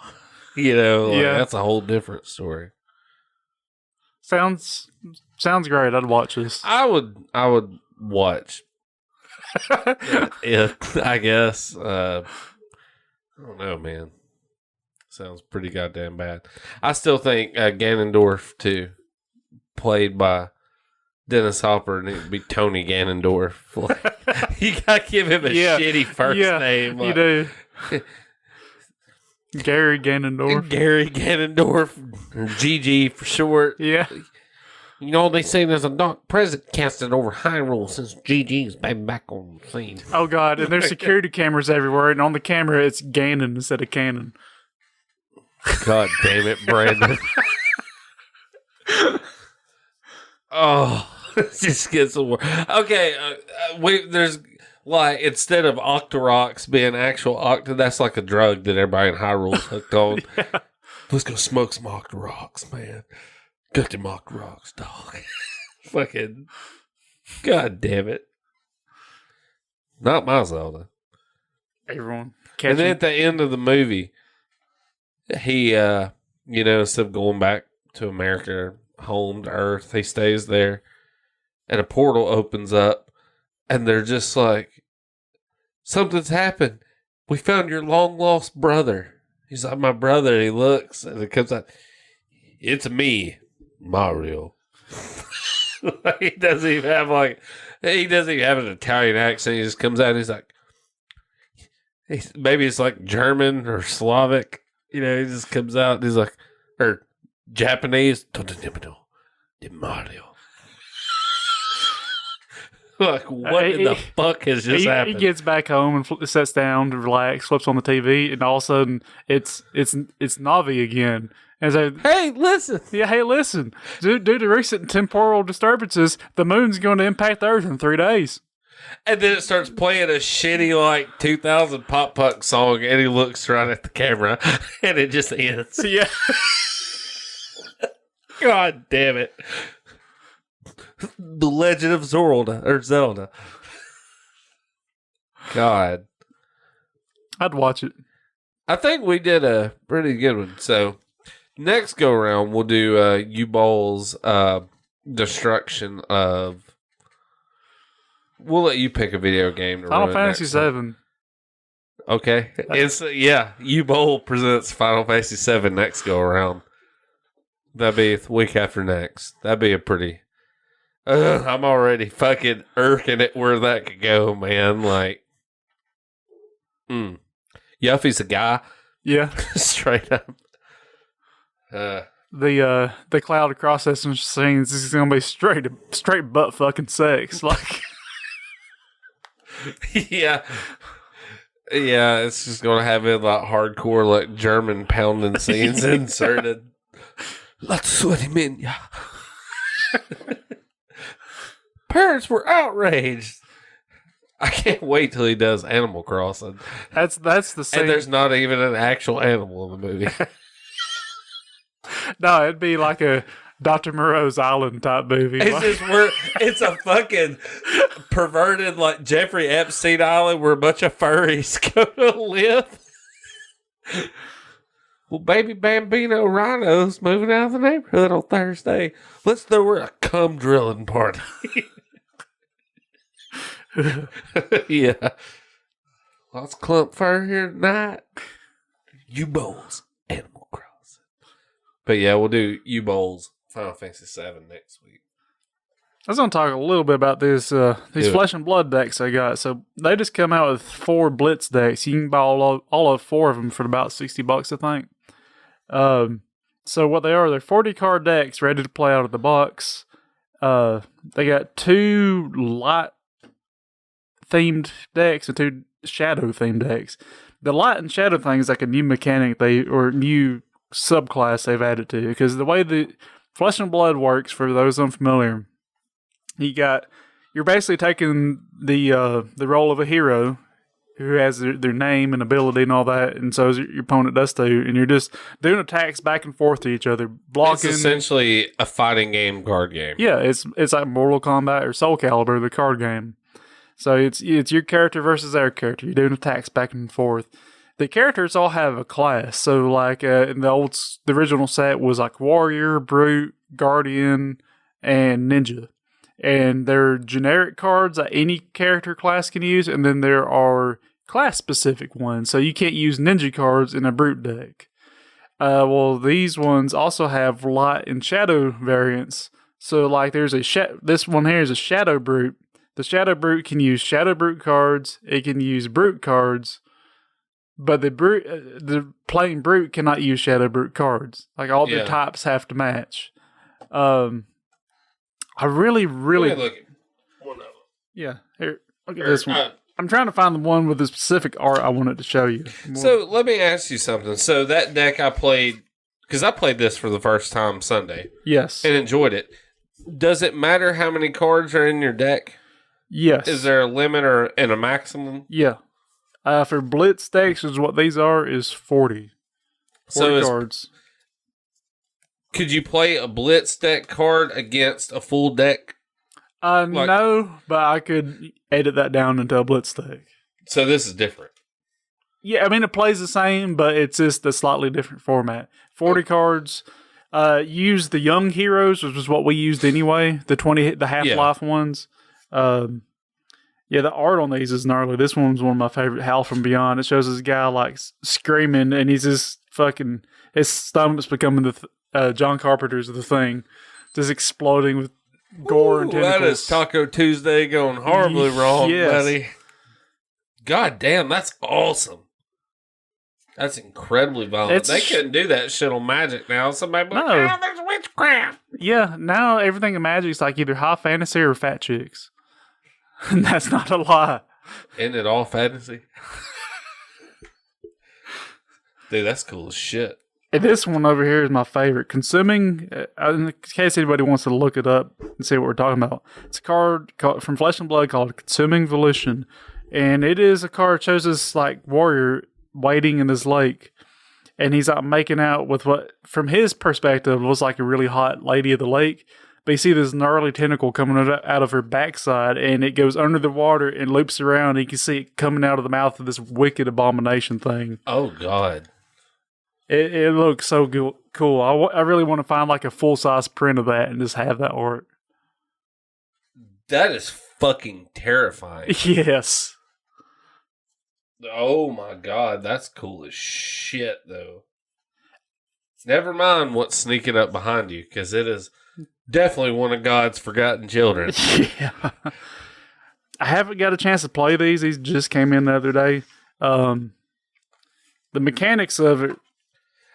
B: that's a whole different story.
A: Sounds great. I'd watch this.
B: I would watch. I guess. I don't know, man. Sounds pretty goddamn bad. I still think Ganondorf too, played by Dennis Hopper, and it would be Tony Ganondorf. You gotta give him a shitty first name.
A: You do. Gary Ganondorf.
B: Gary Ganondorf, or GG for short.
A: Yeah.
B: You know, they say there's a dark present casted over Hyrule since GG's been back on the scene.
A: Oh, God. And there's security cameras everywhere. And on the camera, it's Ganon instead of Canon.
B: God damn it, Brandon. Oh, it just gets worse. Okay, there's like, instead of Octoroks being actual that's like a drug that everybody in Hyrule's hooked on. Yeah. Let's go smoke some Octoroks, man. Got them Octoroks, dog. Fucking, God damn it. Not my Zelda.
A: Everyone.
B: And then at the end of the movie, he, instead of going back to America, home to Earth, he stays there, and a portal opens up, and they're just like, something's happened. We found your long-lost brother. He's like, my brother. And he looks, and it comes out, it's me, Mario. He doesn't even have an Italian accent. He just comes out and he's like, maybe it's like German or Slavic. He just comes out and he's like, or Japanese, de Mario. Like, what in the fuck has just happened?
A: He gets back home and sits down to relax, flips on the TV, and all of a sudden it's Navi again. And so,
B: hey, listen.
A: Yeah, hey, listen. Due to recent temporal disturbances, the moon's going to impact the Earth in 3 days.
B: And then it starts playing a shitty, like, 2000 pop punk song, and he looks right at the camera, and it just ends.
A: Yeah.
B: God damn it. The Legend of Zelda. God.
A: I'd watch it.
B: I think we did a pretty good one. So, next go around, we'll do U-Boll's destruction of... We'll let you pick a video game to
A: Final Fantasy VII.
B: Okay. U-Boll presents Final Fantasy VII next go around. That'd be the week after next. That'd be a pretty... I'm already fucking irking at where that could go, man. Like, Yuffie's a guy.
A: Yeah.
B: Straight up.
A: The cloud processing scenes is going to be straight butt fucking sex. Like,
B: yeah. Yeah, it's just going to have it like hardcore, like German pounding scenes inserted. Let's sweat him in, yeah. Parents were outraged. I can't wait till he does Animal Crossing.
A: That's the scene.
B: And there's not even an actual animal in the movie.
A: No, it'd be like a Dr. Moreau's Island type movie.
B: It's a fucking perverted, like Jeffrey Epstein Island where a bunch of furries go to live. Well, baby Bambino Rhino's moving out of the neighborhood on Thursday. Let's throw her a cum drilling party. Yeah. Lots of clump fur here tonight. U-Boll's Animal Crossing. But yeah, we'll do U-Boll's Final Fantasy VII next week.
A: I was going to talk a little bit about these Flesh and Blood decks I got. So they just come out with 4 Blitz decks. You can buy all of 4 of them for about $60, I think. So what they are, they're 40 card decks ready to play out of the box. They got 2 light themed decks and 2 shadow themed decks. The light and shadow thing is like a new mechanic or new subclass they've added to, because the way the Flesh and Blood works, for those unfamiliar, you're basically taking the role of a hero who has their name and ability and all that, and so your opponent does too, and you're just doing attacks back and forth to each other, blocking.
B: It's essentially a fighting game card game.
A: Yeah, it's like Mortal Kombat or Soul Calibur, the card game. So it's your character versus their character. You're doing attacks back and forth. The characters all have a class. So like in the original set was like Warrior, Brute, Guardian, and Ninja. And they're generic cards that any character class can use, and then there are class-specific ones. So you can't use Ninja cards in a Brute deck. Well, these ones also have light and shadow variants. So like there's this one here is a Shadow Brute. The Shadow Brute can use Shadow Brute cards. It can use Brute cards. But the plain Brute cannot use Shadow Brute cards. Like all their types have to match. I really...
B: Look at one of them.
A: Yeah, here, look at this one. I'm trying to find the one with the specific art I wanted to show you.
B: So let me ask you something. So that deck I played, because I played this for the first time Sunday.
A: Yes.
B: And enjoyed it. Does it matter how many cards are in your deck?
A: Yes.
B: Is there a limit and a maximum?
A: Yeah. For blitz decks, is what these are, is 40. 40 cards.
B: Could you play a blitz deck card against a full deck?
A: No, but I could edit that down into a blitz deck.
B: So this is different.
A: Yeah, I mean, it plays the same, but it's just a slightly different format. 40 cards. Use the young heroes, which is what we used anyway. The half-life ones. Yeah, the art on these is gnarly. This one's one of my favorite. Hal from Beyond. It shows this guy like screaming, and he's just fucking. His stomach's becoming the John Carpenter's The Thing, just exploding with gore and tentacles.
B: That is Taco Tuesday going horribly wrong, buddy. God damn, that's awesome. That's incredibly violent. They couldn't do that shit on Magic now. Somebody like, oh, there's witchcraft.
A: Yeah, now everything in Magic's like either high fantasy or fat chicks. And that's not a lie.
B: Isn't it all fantasy? Dude, that's cool as shit.
A: And this one over here is my favorite. Consuming, in case anybody wants to look it up and see what we're talking about, it's a card from Flesh and Blood called Consuming Volition. And it is a card that shows this like warrior wading in this lake. And he's like making out with what, from his perspective, was like a really hot lady of the lake. But you see this gnarly tentacle coming out of her backside, and it goes under the water and loops around, and you can see it coming out of the mouth of this wicked abomination thing.
B: Oh, God.
A: It looks so cool. I really want to find like a full-size print of that and just have that art.
B: That is fucking terrifying.
A: Yes.
B: Oh, my God. That's cool as shit, though. Never mind what's sneaking up behind you, because it is... definitely one of God's forgotten children.
A: Yeah. I haven't got a chance to play these. These just came in the other day. The mechanics of it.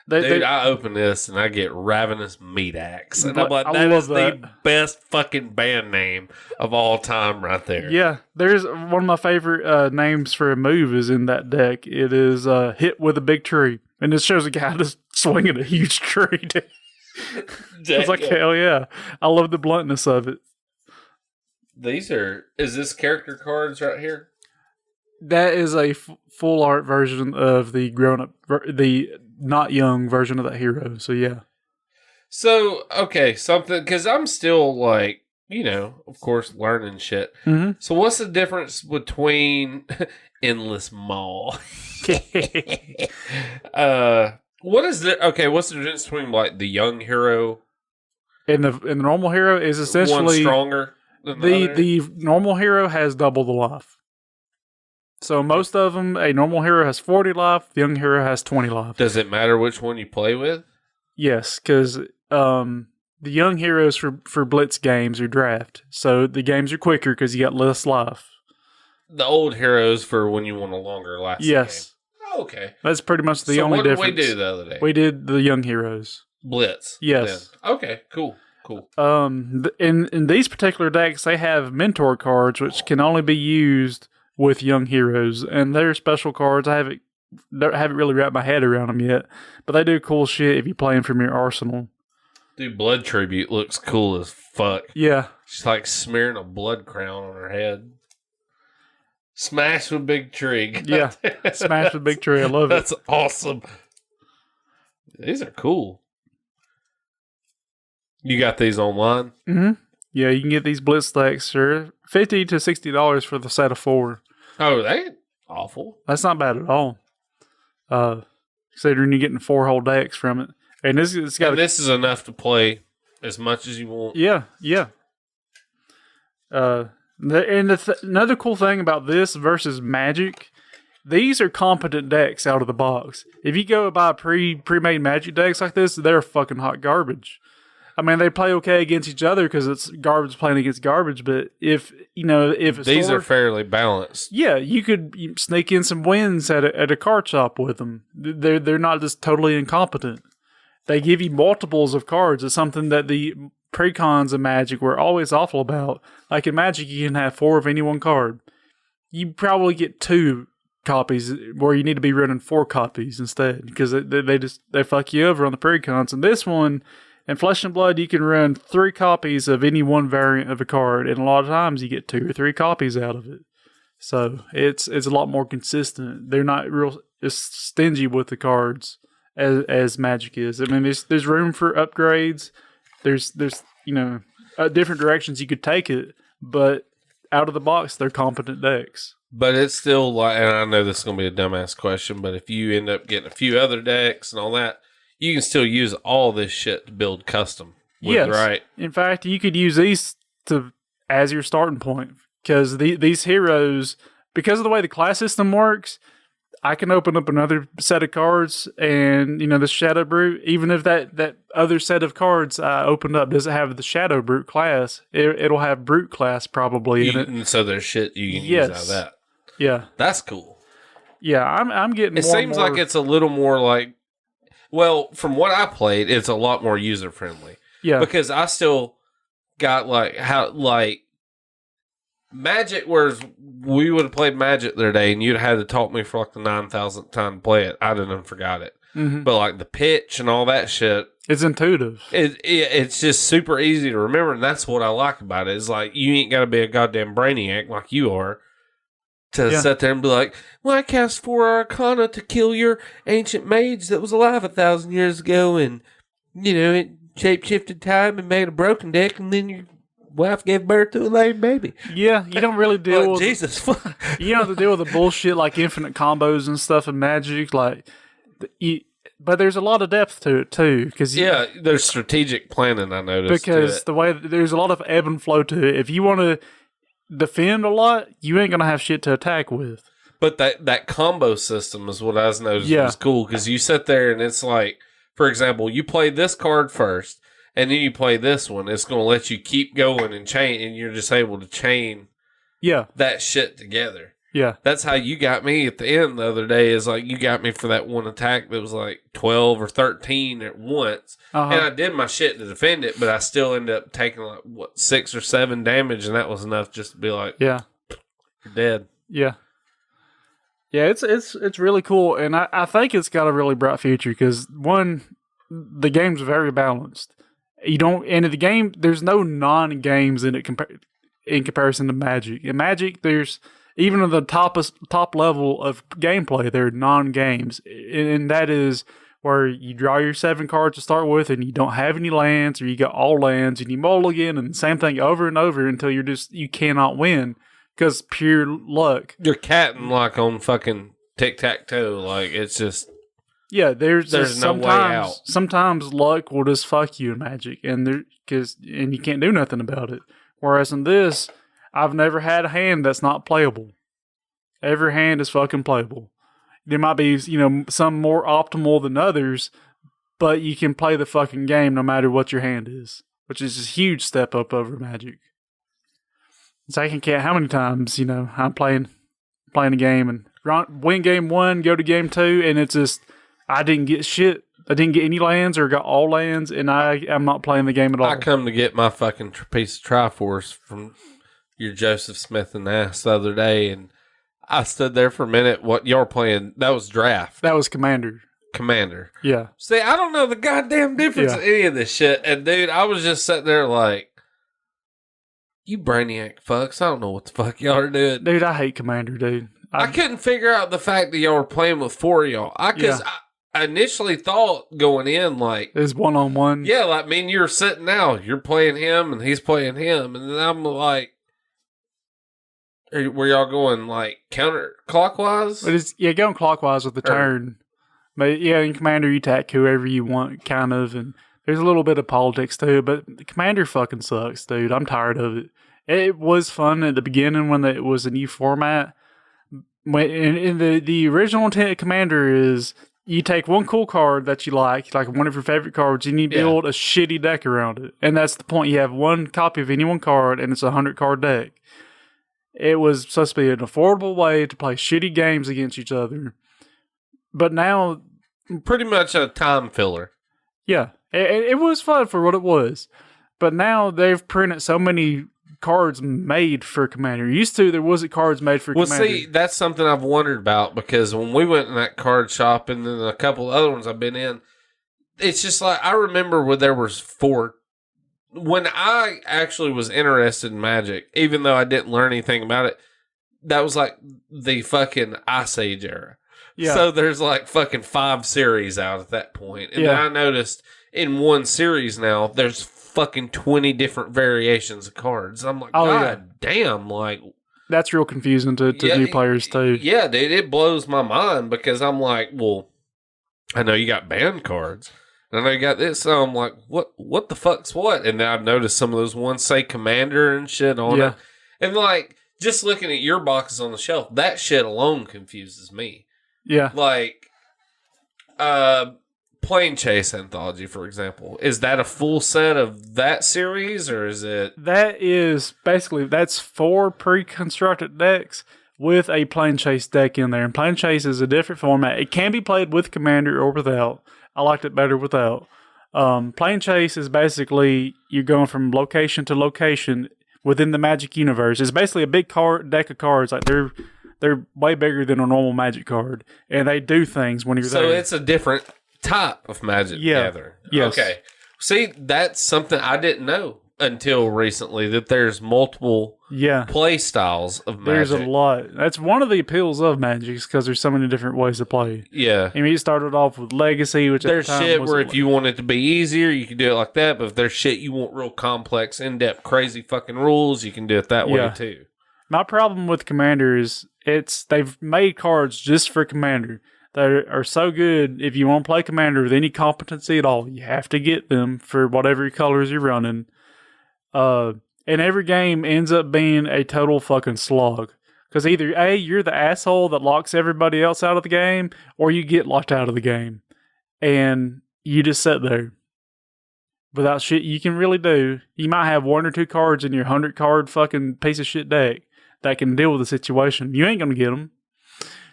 B: Dude, I open this and I get Ravenous Meat Axe. And I'm like, that is the best fucking band name of all time right there.
A: Yeah. There's one of my favorite names for a move is in that deck. It is Hit with a Big Tree. And it shows a guy just swinging a huge tree. It's like, hell yeah. I love the bluntness of it.
B: Is this character cards right here?
A: That is a full art version of the grown-up, the not young version of that hero. So, yeah.
B: So, okay, because I'm still like, of course, learning shit.
A: Mm-hmm.
B: So, what's the difference between Endless Maw? What's the difference between like the young hero
A: and the normal hero is essentially
B: one stronger than
A: the normal hero has double the life. So most of them, a normal hero has 40 life, the young hero has 20 life.
B: Does it matter which one you play with?
A: Yes, because the young heroes for blitz games are draft, so the games are quicker because you got less life.
B: The old heroes for when you want a longer lasting game. Okay.
A: That's pretty much the only difference.
B: What did we do the other day?
A: We did the young heroes.
B: Blitz.
A: Yes.
B: Then. Okay, cool.
A: In these particular decks, they have mentor cards, which can only be used with Young Heroes, and they're special cards. I haven't really wrapped my head around them yet, but they do cool shit if you play them from your arsenal.
B: Dude, Blood Tribute looks cool as fuck.
A: Yeah.
B: She's like smearing a blood crown on her head. Smash with Big Tree.
A: Yeah. Smash with Big Tree. I love it.
B: That's awesome. These are cool. You got these online?
A: Mm-hmm. Yeah, you can get these blitz stacks for $50 to $60 for the set of 4.
B: Oh, they ain't awful.
A: That's not bad at all. Considering you're getting 4 whole decks from it. And this is
B: enough to play as much as you want.
A: Yeah. Another cool thing about this versus Magic, these are competent decks out of the box. If you go buy pre-made Magic decks like this, they're fucking hot garbage. I mean, they play okay against each other because it's garbage playing against garbage. But if
B: these are fairly balanced,
A: yeah, you could sneak in some wins at a card shop with them. They're not just totally incompetent. They give you multiples of cards. It's something that the precons of Magic were always awful about. Like in Magic, you can have 4 of any one card. You probably get 2 copies where you need to be running 4 copies instead because they fuck you over on the precons. And this one, in Flesh and Blood, you can run 3 copies of any one variant of a card, and a lot of times you get 2 or 3 copies out of it. So it's a lot more consistent. They're not real stingy with the cards as Magic is. I mean, there's room for upgrades. There's different directions you could take it, but out of the box, they're competent decks.
B: But it's still like, and I know this is going to be a dumbass question, but if you end up getting a few other decks and all that, you can still use all this shit to build custom with,
A: yes.
B: Right?
A: In fact, you could use these as your starting point because these heroes, because of the way the class system works, I can open up another set of cards and, the Shadow Brute, even if that other set of cards I opened up doesn't have the Shadow Brute class, it'll have Brute class probably in it.
B: And so there's shit you can use out of that.
A: Yeah.
B: That's cool.
A: Yeah, I'm getting
B: it
A: more
B: seems like it's a little more like, well, from what I played, it's a lot more user-friendly.
A: Yeah.
B: Because I still got Magic, whereas we would have played Magic the other day and you'd have had to talk me for like the 9,000th time to play it. I didn't forgot it. Mm-hmm. But like the pitch and all that shit.
A: It's intuitive.
B: It's just super easy to remember, and that's what I like about it. Is like you ain't got to be a goddamn brainiac like you are to sit there and be like, well, I cast 4 Arcana to kill your ancient mage that was alive 1,000 years ago, and, it shape-shifted time and made a broken deck, and then your wife gave birth to a lame baby.
A: Yeah, you don't really deal with...
B: Jesus, fuck.
A: You don't have to deal with the bullshit like infinite combos and stuff in Magic, but there's a lot of depth to it, too.
B: There's strategic planning, I noticed.
A: Because the way... There's a lot of ebb and flow to it. If you want to defend a lot, you ain't gonna have shit to attack with.
B: But that combo system is what I was noticing was cool, because you sit there and it's like, for example, you play this card first, and then you play this one. It's gonna let you keep going and chain, and you're just able to chain that shit together.
A: Yeah.
B: That's how you got me at the end the other day, is like you got me for that one attack that was like 12 or 13 at once. And I did my shit to defend it, but I still ended up taking 6 or 7 damage, and that was enough just to be like,
A: you're
B: dead.
A: Yeah. Yeah, it's really cool, and I think it's got a really bright future because, one, the game's very balanced. In the game, there's no non-games in it in comparison to Magic. In Magic, there's... Even at the top level of gameplay, there are non-games. And that is where you draw your 7 cards to start with and you don't have any lands, or you got all lands and you mulligan, and the same thing over and over until you cannot win because pure luck.
B: You're catting like on fucking tic-tac-toe. Like, it's just...
A: Yeah, there's
B: no way out.
A: Sometimes luck will just fuck you in Magic, and you can't do nothing about it. Whereas in this... I've never had a hand that's not playable. Every hand is fucking playable. There might be, some more optimal than others, but you can play the fucking game no matter what your hand is, which is a huge step up over Magic. So I can count how many times, I'm playing a game and win game 1, go to game 2, and it's just, I didn't get shit. I didn't get any lands or got all lands, and I'm not playing the game at all.
B: I come to get my fucking piece of Triforce from... your Joseph Smith and ass the other day, and I stood there for a minute. What y'all were playing? That was Draft.
A: That was Commander. Yeah.
B: See, I don't know the goddamn difference in any of this shit. And dude, I was just sitting there like, you brainiac fucks. I don't know what the fuck y'all are doing.
A: Dude, I hate Commander, dude.
B: I couldn't figure out the fact that y'all were playing with 4 of y'all. I initially thought going in like
A: it's 1-on-1.
B: Yeah, like me and you're sitting now. You're playing him and he's playing him. And then I'm like, were y'all going like counterclockwise?
A: Going clockwise with the turn. But yeah, in Commander, you attack whoever you want, kind of, and there's a little bit of politics too, but Commander fucking sucks, dude. I'm tired of it. It was fun at the beginning when it was a new format. In the original intent of Commander is you take one cool card that you like one of your favorite cards, and you build a shitty deck around it. And that's the point. You have one copy of any one card, and it's a 100-card deck. It was supposed to be an affordable way to play shitty games against each other. But now...
B: Pretty much a time filler.
A: Yeah. It was fun for what it was. But now they've printed so many cards made for Commander. Used to, there wasn't cards made for Commander. Well, see,
B: that's something I've wondered about, because when we went in that card shop and then a couple of other ones I've been in, it's just like, I remember when there was 4. When I actually was interested in Magic, even though I didn't learn anything about it, that was like the fucking Ice Age era. Yeah. So there's like fucking 5 series out at that point. And then I noticed in one series now, there's fucking 20 different variations of cards. I'm like, God damn, like...
A: That's real confusing to new players too.
B: Yeah, dude, it blows my mind, because I'm like, well, I know you got banned cards. And I know you got this, so I'm like, what the fuck's what? And then I've noticed some of those ones say Commander and shit on it. And like, just looking at your boxes on the shelf, that shit alone confuses me.
A: Yeah.
B: Like, Plane Chase Anthology, for example. Is that a full set of that series, or is it...
A: That is, basically, that's 4 pre-constructed decks with a Plane Chase deck in there. And Plane Chase is a different format. It can be played with Commander or without. I liked it better without. Plane Chase is basically, you're going from location to location within the Magic universe. It's basically a big deck of cards. Like, they're way bigger than a normal Magic card, and they do things when you're there.
B: So it's a different type of Magic gathering.
A: Yes.
B: Okay. See, that's something I didn't know until recently, that there's multiple play styles of Magic.
A: There's a lot. That's one of the appeals of Magic, because there's so many different ways to play.
B: Yeah.
A: I mean, you started off with Legacy, which
B: there's at the time shit where if you want it to be easier, you can do it like that. But if there's shit you want real complex, in-depth, crazy fucking rules, you can do it that way too.
A: My problem with Commander is they've made cards just for Commander that are so good. If you want to play Commander with any competency at all, you have to get them for whatever colors you're running. And every game ends up being a total fucking slog. Because either A, you're the asshole that locks everybody else out of the game, or you get locked out of the game. And you just sit there without shit you can really do. You might have 1 or 2 cards in your 100-card fucking piece of shit deck that can deal with the situation. You ain't going to get them.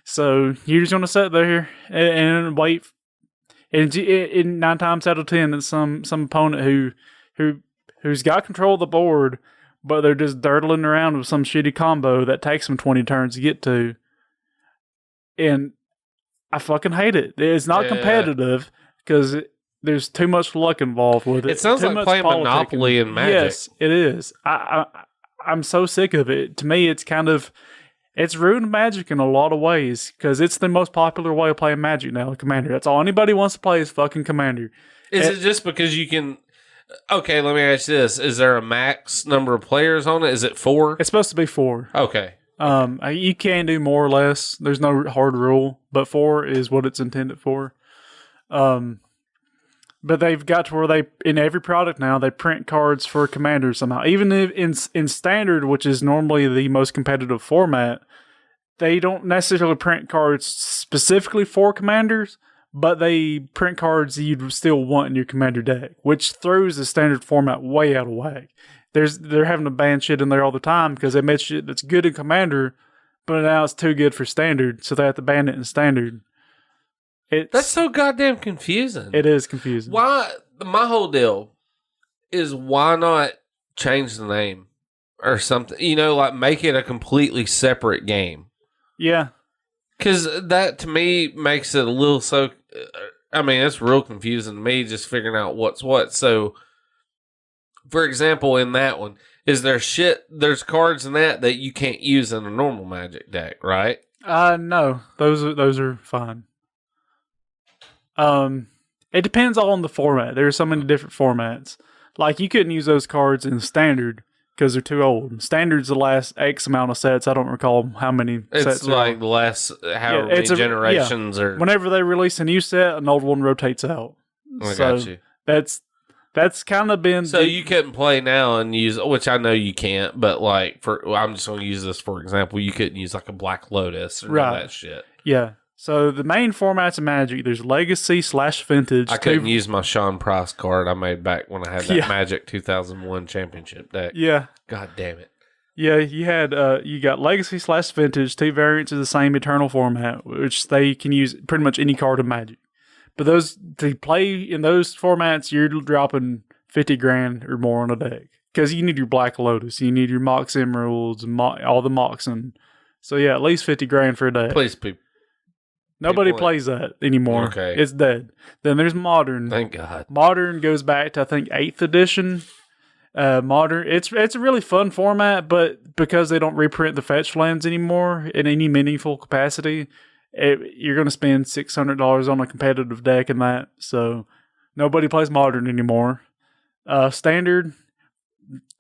A: So you're just going to sit there and wait. And 9 times out of 10, it's some opponent who's got control of the board, but they're just dirtling around with some shitty combo that takes them 20 turns to get to. And I fucking hate it. It's not competitive because there's too much luck involved with it.
B: It sounds like playing Monopoly in Magic.
A: Yes, it is. I'm so sick of it. To me, it's ruined Magic in a lot of ways, because it's the most popular way of playing Magic now, Commander. That's all anybody wants to play is fucking Commander.
B: Is it just because you can... Okay, let me ask you this. Is there a max number of players on it? Is it 4?
A: It's supposed to be 4.
B: Okay.
A: You can do more or less. There's no hard rule, but 4 is what it's intended for. But they've got to where in every product now, they print cards for Commander somehow. Even if in Standard, which is normally the most competitive format, they don't necessarily print cards specifically for Commanders, but they print cards that you'd still want in your Commander deck, which throws the Standard format way out of whack. They're having to ban shit in there all the time because they made shit that's good in Commander, but now it's too good for Standard, so they have to ban it in Standard.
B: That's so goddamn confusing.
A: It is confusing.
B: Why? My whole deal is, why not change the name or something? Like make it a completely separate game.
A: Yeah.
B: Because that, to me, makes it a little so... I mean, it's real confusing to me just figuring out what's what. So, for example, in that one, there's cards in that you can't use in a normal Magic deck, right?
A: No. Those are fine. It depends on the format. There are so many different formats. Like, you couldn't use those cards in Standard because they're too old. Standard's the last X amount of sets. I don't recall how many sets.
B: It's like the last however many generations. Or
A: whenever they release a new set, an old one rotates out.
B: I got you.
A: That's kind of been...
B: So you couldn't play now and use... Which I know you can't, but like, I'm just going to use this for example. You couldn't use like a Black Lotus or all that shit.
A: Yeah. So the main formats of Magic, there's Legacy/Vintage.
B: I couldn't use my Sean Price card I made back when I had that Magic 2001 championship deck.
A: Yeah.
B: God damn it.
A: Yeah, you had you got Legacy/Vintage, 2 variants of the same Eternal format, which they can use pretty much any card of Magic. But those to play in those formats, you're dropping $50,000 or more on a deck because you need your Black Lotus, you need your Mox Emeralds, all the Moxen. So yeah, at least $50,000 for a deck.
B: Please, people.
A: Nobody plays that anymore.
B: Okay.
A: It's dead. Then there's Modern.
B: Thank God.
A: Modern goes back to, I think, 8th edition. Modern. It's a really fun format, but because they don't reprint the fetch lands anymore in any meaningful capacity, you're going to spend $600 on a competitive deck in that. So nobody plays Modern anymore. Standard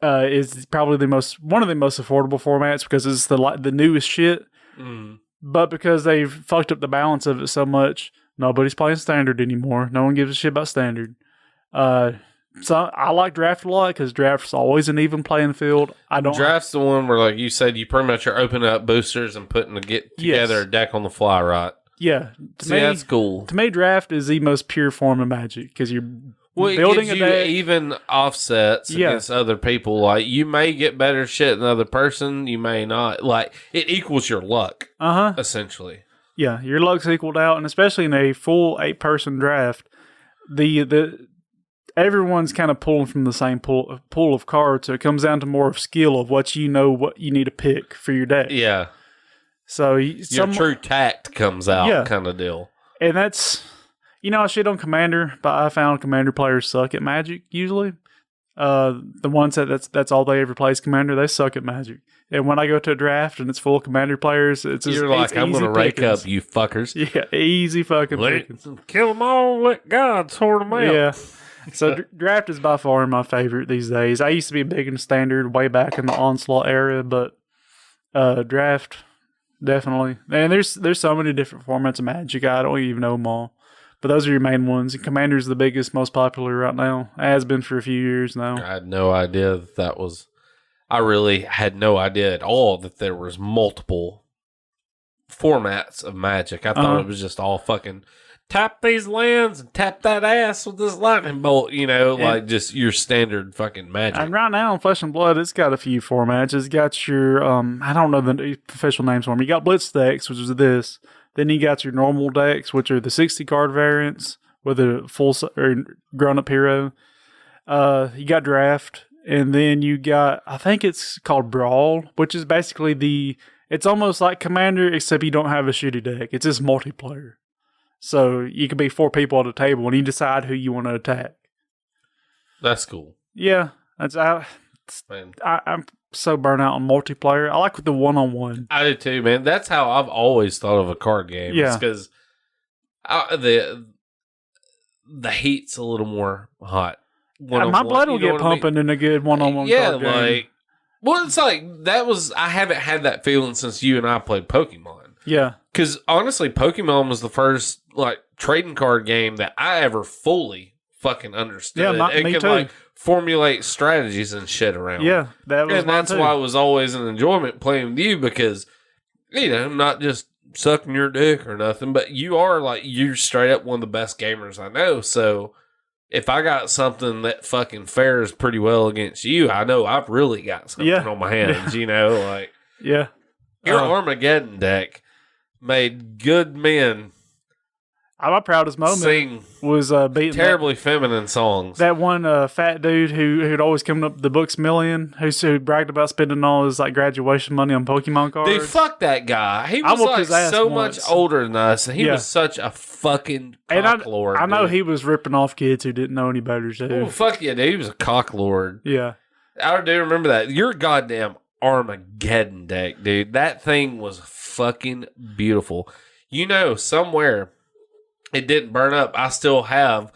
A: is probably one of the most affordable formats because it's the newest shit.
B: Mm.
A: But because they've fucked up the balance of it so much, nobody's playing Standard anymore. No one gives a shit about Standard. So I like Draft a lot because Draft's always an even playing field.
B: Draft's the one where, like you said, you pretty much are opening up boosters and putting together a deck on the fly, right?
A: Yeah.
B: That's cool.
A: To me, Draft is the most pure form of Magic because you're building
B: it gives
A: a deck.
B: you even offsets against other people. Like, you may get better shit than the other person, you may not. Like, it equals your luck, essentially.
A: Yeah, your luck's equaled out, and especially in a full 8-person draft, the everyone's kind of pulling from the same pool of cards, so it comes down to more of skill of what you need to pick for your deck.
B: Yeah.
A: So
B: your true tact comes out, kind of deal.
A: And that's... I shit on Commander, but I found Commander players suck at Magic, usually. The ones that's all they ever play is Commander, they suck at Magic. And when I go to a draft and it's full of Commander players, it's just... You're
B: like, I'm going to rake up, you fuckers.
A: Yeah, easy fucking pickings.
B: Kill them all, let God sort them out.
A: Yeah. So draft is by far my favorite these days. I used to be big in Standard way back in the Onslaught era, but draft, definitely. And there's so many different formats of Magic, I don't even know them all. But those are your main ones. And Commander's the biggest, most popular right now. It has been for a few years now.
B: I had no idea that was... I really had no idea at all that there was multiple formats of Magic. I thought it was just all fucking tap these lands and tap that ass with this lightning bolt, like just your standard fucking Magic.
A: And right now in Flesh and Blood, it's got a few formats. It's got your, I don't know the official names for them. You got Blitz decks, which is this. Then you got your normal decks, which are the 60 card variants with a full or grown up hero. You got Draft, and then you got, I think it's called Brawl, which is basically it's almost like Commander, except you don't have a shitty deck. It's just multiplayer. So you can be 4 people at a table and you decide who you want to attack.
B: That's cool.
A: Yeah. I'm so burnt out on multiplayer. I like the one-on-one.
B: I do too, man. That's how I've always thought of a card game.
A: Yeah.
B: Because the heat's a little more hot.
A: My blood will get pumping in a good one-on-one card game.
B: It's like, I haven't had that feeling since you and I played Pokemon.
A: Yeah.
B: Because honestly, Pokemon was the first trading card game that I ever fully fucking understood.
A: Yeah, me too.
B: Formulate strategies and shit around.
A: Yeah,
B: that's why it was always an enjoyment playing with you because, I'm not just sucking your dick or nothing, but you're straight up one of the best gamers I know. So if I got something that fucking fares pretty well against you, I know I've really got something on my hands,
A: Yeah.
B: Your Armageddon deck made good men
A: My proudest moment
B: sing
A: was beating
B: terribly feminine songs.
A: that one fat dude who'd always come up the Books Million, who bragged about spending all his like graduation money on Pokemon cards.
B: Dude, fuck that guy. He
A: I
B: was
A: whooped
B: like
A: his ass
B: so
A: once.
B: much older than us, and he
A: Yeah.
B: was such a fucking
A: And
B: cocklord.
A: I know
B: dude.
A: he was ripping off kids who didn't know any better too.
B: Oh, fuck yeah, dude. He was a cocklord.
A: Yeah.
B: I do remember that. Your goddamn Armageddon deck, dude. That thing was fucking beautiful. You know, somewhere it didn't burn up. I still have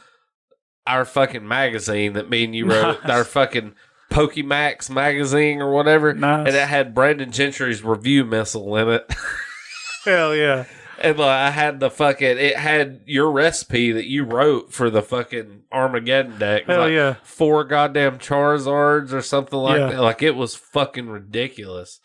B: our fucking magazine that me and you wrote,
A: Nice.
B: our fucking Pokemax magazine or whatever.
A: Nice.
B: And it had Brandon Gentry's review missile in it.
A: Hell yeah.
B: And like, I had it had your recipe that you wrote for the fucking Armageddon deck. It was
A: Hell
B: like
A: yeah.
B: 4 goddamn Charizards or something like
A: Yeah.
B: that. Like, it was fucking ridiculous.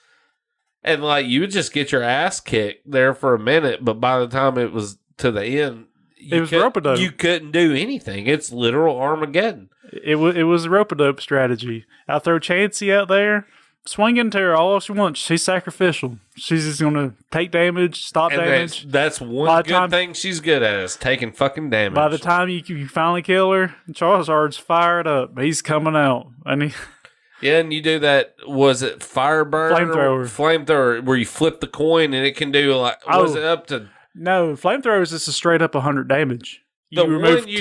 B: And like, you would just get your ass kicked there for a minute, but by the time it was to the end,
A: It was rope-a-dope.
B: you couldn't do anything. It's literal Armageddon.
A: It was a rope-a-dope strategy. I throw Chansey out there, swing into her all she wants. She's sacrificial. She's just going to take damage, stop
B: And
A: damage.
B: that's
A: By
B: one
A: the
B: good
A: time-
B: thing she's good at is taking fucking damage.
A: By the time you finally kill her, Charizard's fired up. He's coming out. And
B: Yeah, and you do that, was it fire burn?
A: Flamethrower.
B: Flamethrower, where you flip the coin and it can do like, was
A: Oh.
B: it up to
A: no, Flamethrower is just a straight up 100 damage.
B: the
A: remove
B: one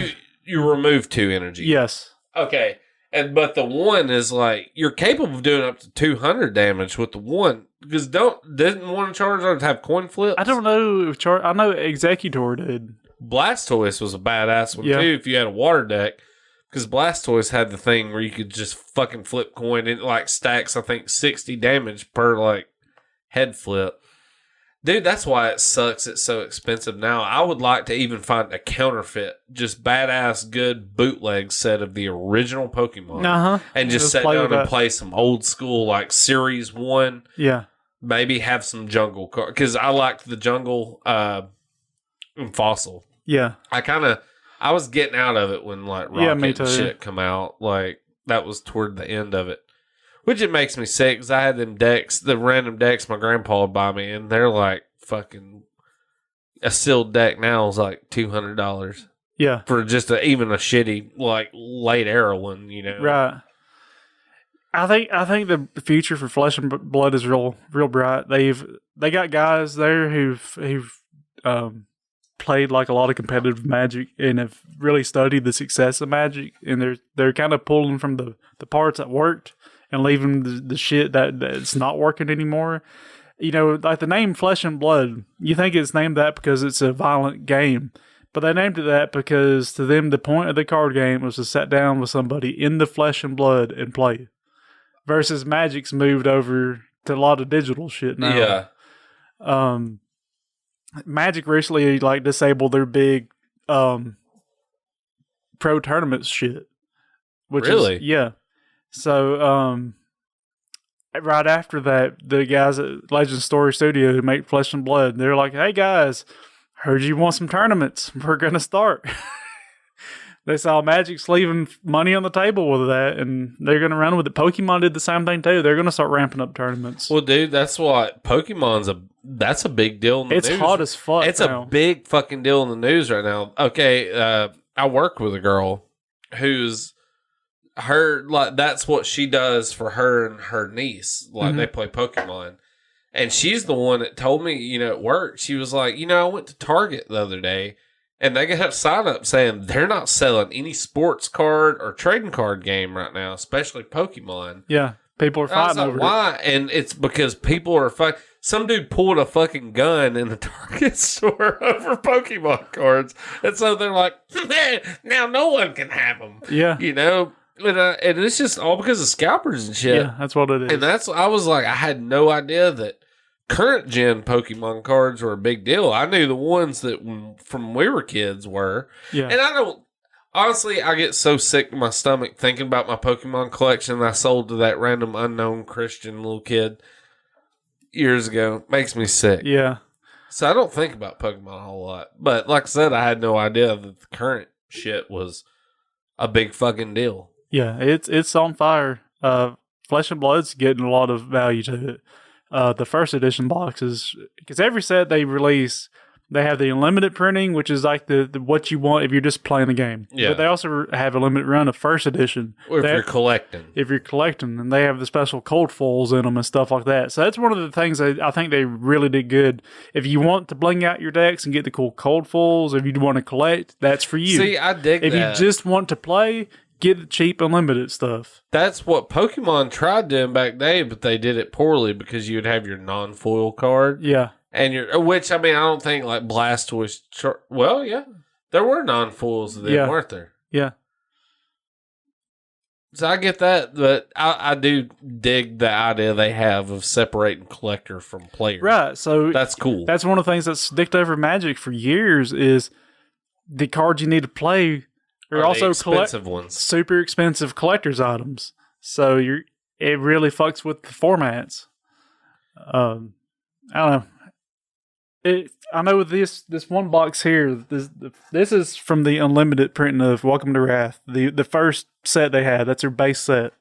B: you remove 2 energy?
A: Yes.
B: Okay. But the one is like, you're capable of doing up to 200 damage with the one. Because didn't one Charizard have coin flips?
A: I don't know if I know Executor did.
B: Blastoise was a badass one
A: Yeah.
B: too if you had a water deck. Because Blastoise had the thing where you could just fucking flip coin and it like stacks, I think, 60 damage per like head flip. Dude, that's why it sucks. It's so expensive now. I would like to even find a counterfeit, just badass, good bootleg set of the original Pokemon.
A: Uh-huh.
B: And just sit
A: play
B: down
A: with
B: and
A: that.
B: play some old school, like Series 1.
A: Yeah.
B: Maybe have some jungle cards. Because I liked the jungle and Fossil.
A: Yeah.
B: I was getting out of it when like Rocket
A: Yeah, me
B: and
A: too.
B: shit come out. Like that was toward the end of it, which it makes me sick because I had them decks, the random decks my grandpa would buy me, and they're like fucking a sealed deck now is like $200
A: Yeah.
B: for just even a shitty like late era one, you know?
A: Right. I think the future for Flesh and Blood is real bright. They got guys there who've played like a lot of competitive Magic and have really studied the success of Magic, and they're kind of pulling from the parts that worked and leaving the shit that's not working anymore. You know, like the name Flesh and Blood, you think it's named that because it's a violent game, but they named it that because to them the point of the card game was to sit down with somebody in the flesh and blood and play. Versus Magic's moved over to a lot of digital shit now.
B: Yeah.
A: Magic recently like disabled their big pro tournaments shit.
B: Really?
A: Yeah. So right after that, the guys at Legend Story Studio who make Flesh and Blood, they're like, "Hey guys, heard you want some tournaments. We're gonna start." They saw Magic's leaving money on the table with that, and they're gonna run with it. Pokemon did the same thing too. They're gonna start ramping up tournaments.
B: Well, dude, that's what that's a big deal in the
A: It's
B: news.
A: hot as fuck.
B: It's
A: now.
B: a big fucking deal in the news right now. Okay, I work with a girl who's that's what she does for her and her niece. Like
A: Mhm.
B: they play Pokemon. And she's the one that told me, at work, she was like, I went to Target the other day and they got a sign up saying they're not selling any sports card or trading card game right now, especially Pokemon.
A: Yeah, people are
B: I was
A: fighting
B: like,
A: over it.
B: why? And it's because people are some dude pulled a fucking gun in the Target store over Pokemon cards. And so they're like, now no one can have them.
A: Yeah,
B: And it's just all because of scalpers and shit.
A: yeah, that's what it is.
B: And I was like, I had no idea that current gen Pokemon cards were a big deal. I knew the ones that from we were kids were.
A: Yeah,
B: And honestly, I get so sick to my stomach thinking about my Pokemon collection I sold to that random unknown Christian little kid years ago. Makes me sick.
A: yeah,
B: So I don't think about Pokemon a whole lot. But like I said, I had no idea that the current shit was a big fucking deal.
A: yeah. It's on fire. Flesh and Blood's getting a lot of value to it. The first edition boxes, because every set they release, They have the unlimited printing, which is like the what you want if you're just playing the game.
B: Yeah.
A: But they also have a limited run of first edition.
B: Or if you're collecting.
A: If you're collecting, and they have the special cold foils in them and stuff like that. So that's one of the things that I think they really did good. If you want to bling out your decks and get the cool cold foils, if you want to collect, that's for you.
B: See, I dig
A: if
B: that.
A: If you just want to play, get the cheap unlimited stuff.
B: That's what Pokemon tried doing back then, but they did it poorly because you would have your non-foil card.
A: Yeah.
B: And which, I mean, I don't think like Blastoise. Well, yeah. There were non-foils then, weren't there?
A: Yeah.
B: So I get that, but I do dig the idea they have of separating collector from player.
A: Right. So
B: that's cool.
A: That's one of the things that's sticked over Magic for years is the cards you need to play are also
B: expensive ones.
A: Super expensive collector's items. So it really fucks with the formats. I don't know. I know with this one box here, this is from the unlimited printing of Welcome to Wrath, the first set they had. That's their base set.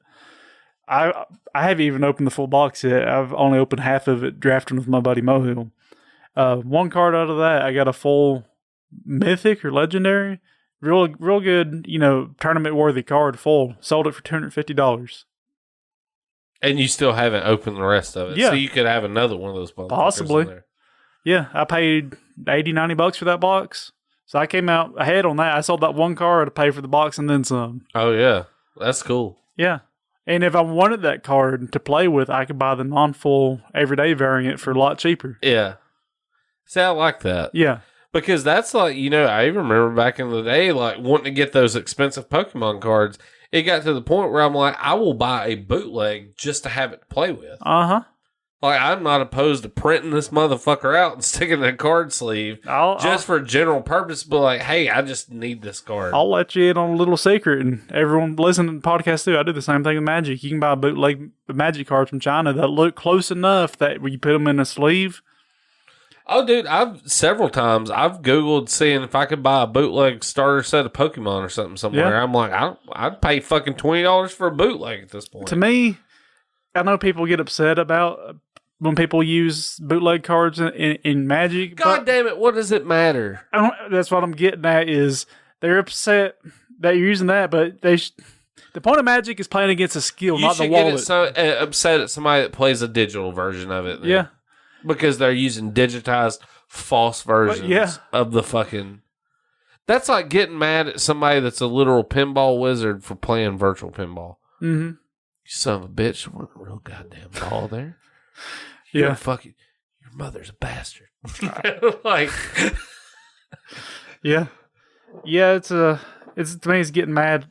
A: I haven't even opened the full box yet. I've only opened half of it, drafting with my buddy Mohill. One card out of that, I got a full mythic or legendary, real good, tournament worthy card, full. Sold it for $250.
B: And you still haven't opened the rest of it,
A: yeah.
B: So you could have another one of those
A: possibly.
B: in there.
A: Yeah, I paid $80-$90 for that box. So I came out ahead on that. I sold that one card to pay for the box and then some.
B: Oh, yeah. That's cool.
A: Yeah. And if I wanted that card to play with, I could buy the non-full everyday variant for a lot cheaper.
B: Yeah. See, I like that.
A: Yeah.
B: Because that's like, I even remember back in the day, like, wanting to get those expensive Pokemon cards. It got to the point where I'm like, I will buy a bootleg just to have it to play with.
A: Uh-huh.
B: Like, I'm not opposed to printing this motherfucker out and sticking it in a card sleeve for general purpose, but like, hey, I just need this card.
A: I'll let you in on a little secret, and everyone listening to the podcast too. I do the same thing with Magic. You can buy bootleg Magic cards from China that look close enough that when you put them in a sleeve.
B: Oh, dude, several times I've Googled seeing if I could buy a bootleg starter set of Pokemon or something somewhere. Yeah. I'm like, I'd pay fucking $20 for a bootleg at this point.
A: To me, I know people get upset about when people use bootleg cards in Magic.
B: God damn it, what does it matter?
A: That's what I'm getting at is they're upset that you're using that, but the point of Magic is playing against a skill, not the wallet. You should
B: get upset at somebody that plays a digital version of it. Then.
A: Yeah.
B: Because they're using digitized false versions of the fucking... That's like getting mad at somebody that's a literal pinball wizard for playing virtual pinball.
A: Mm-hmm.
B: You son of a bitch, there wasn't a real goddamn ball there.
A: Yeah.
B: Fucking, your mother's a bastard. Like,
A: yeah. Yeah, it's to me, it's getting mad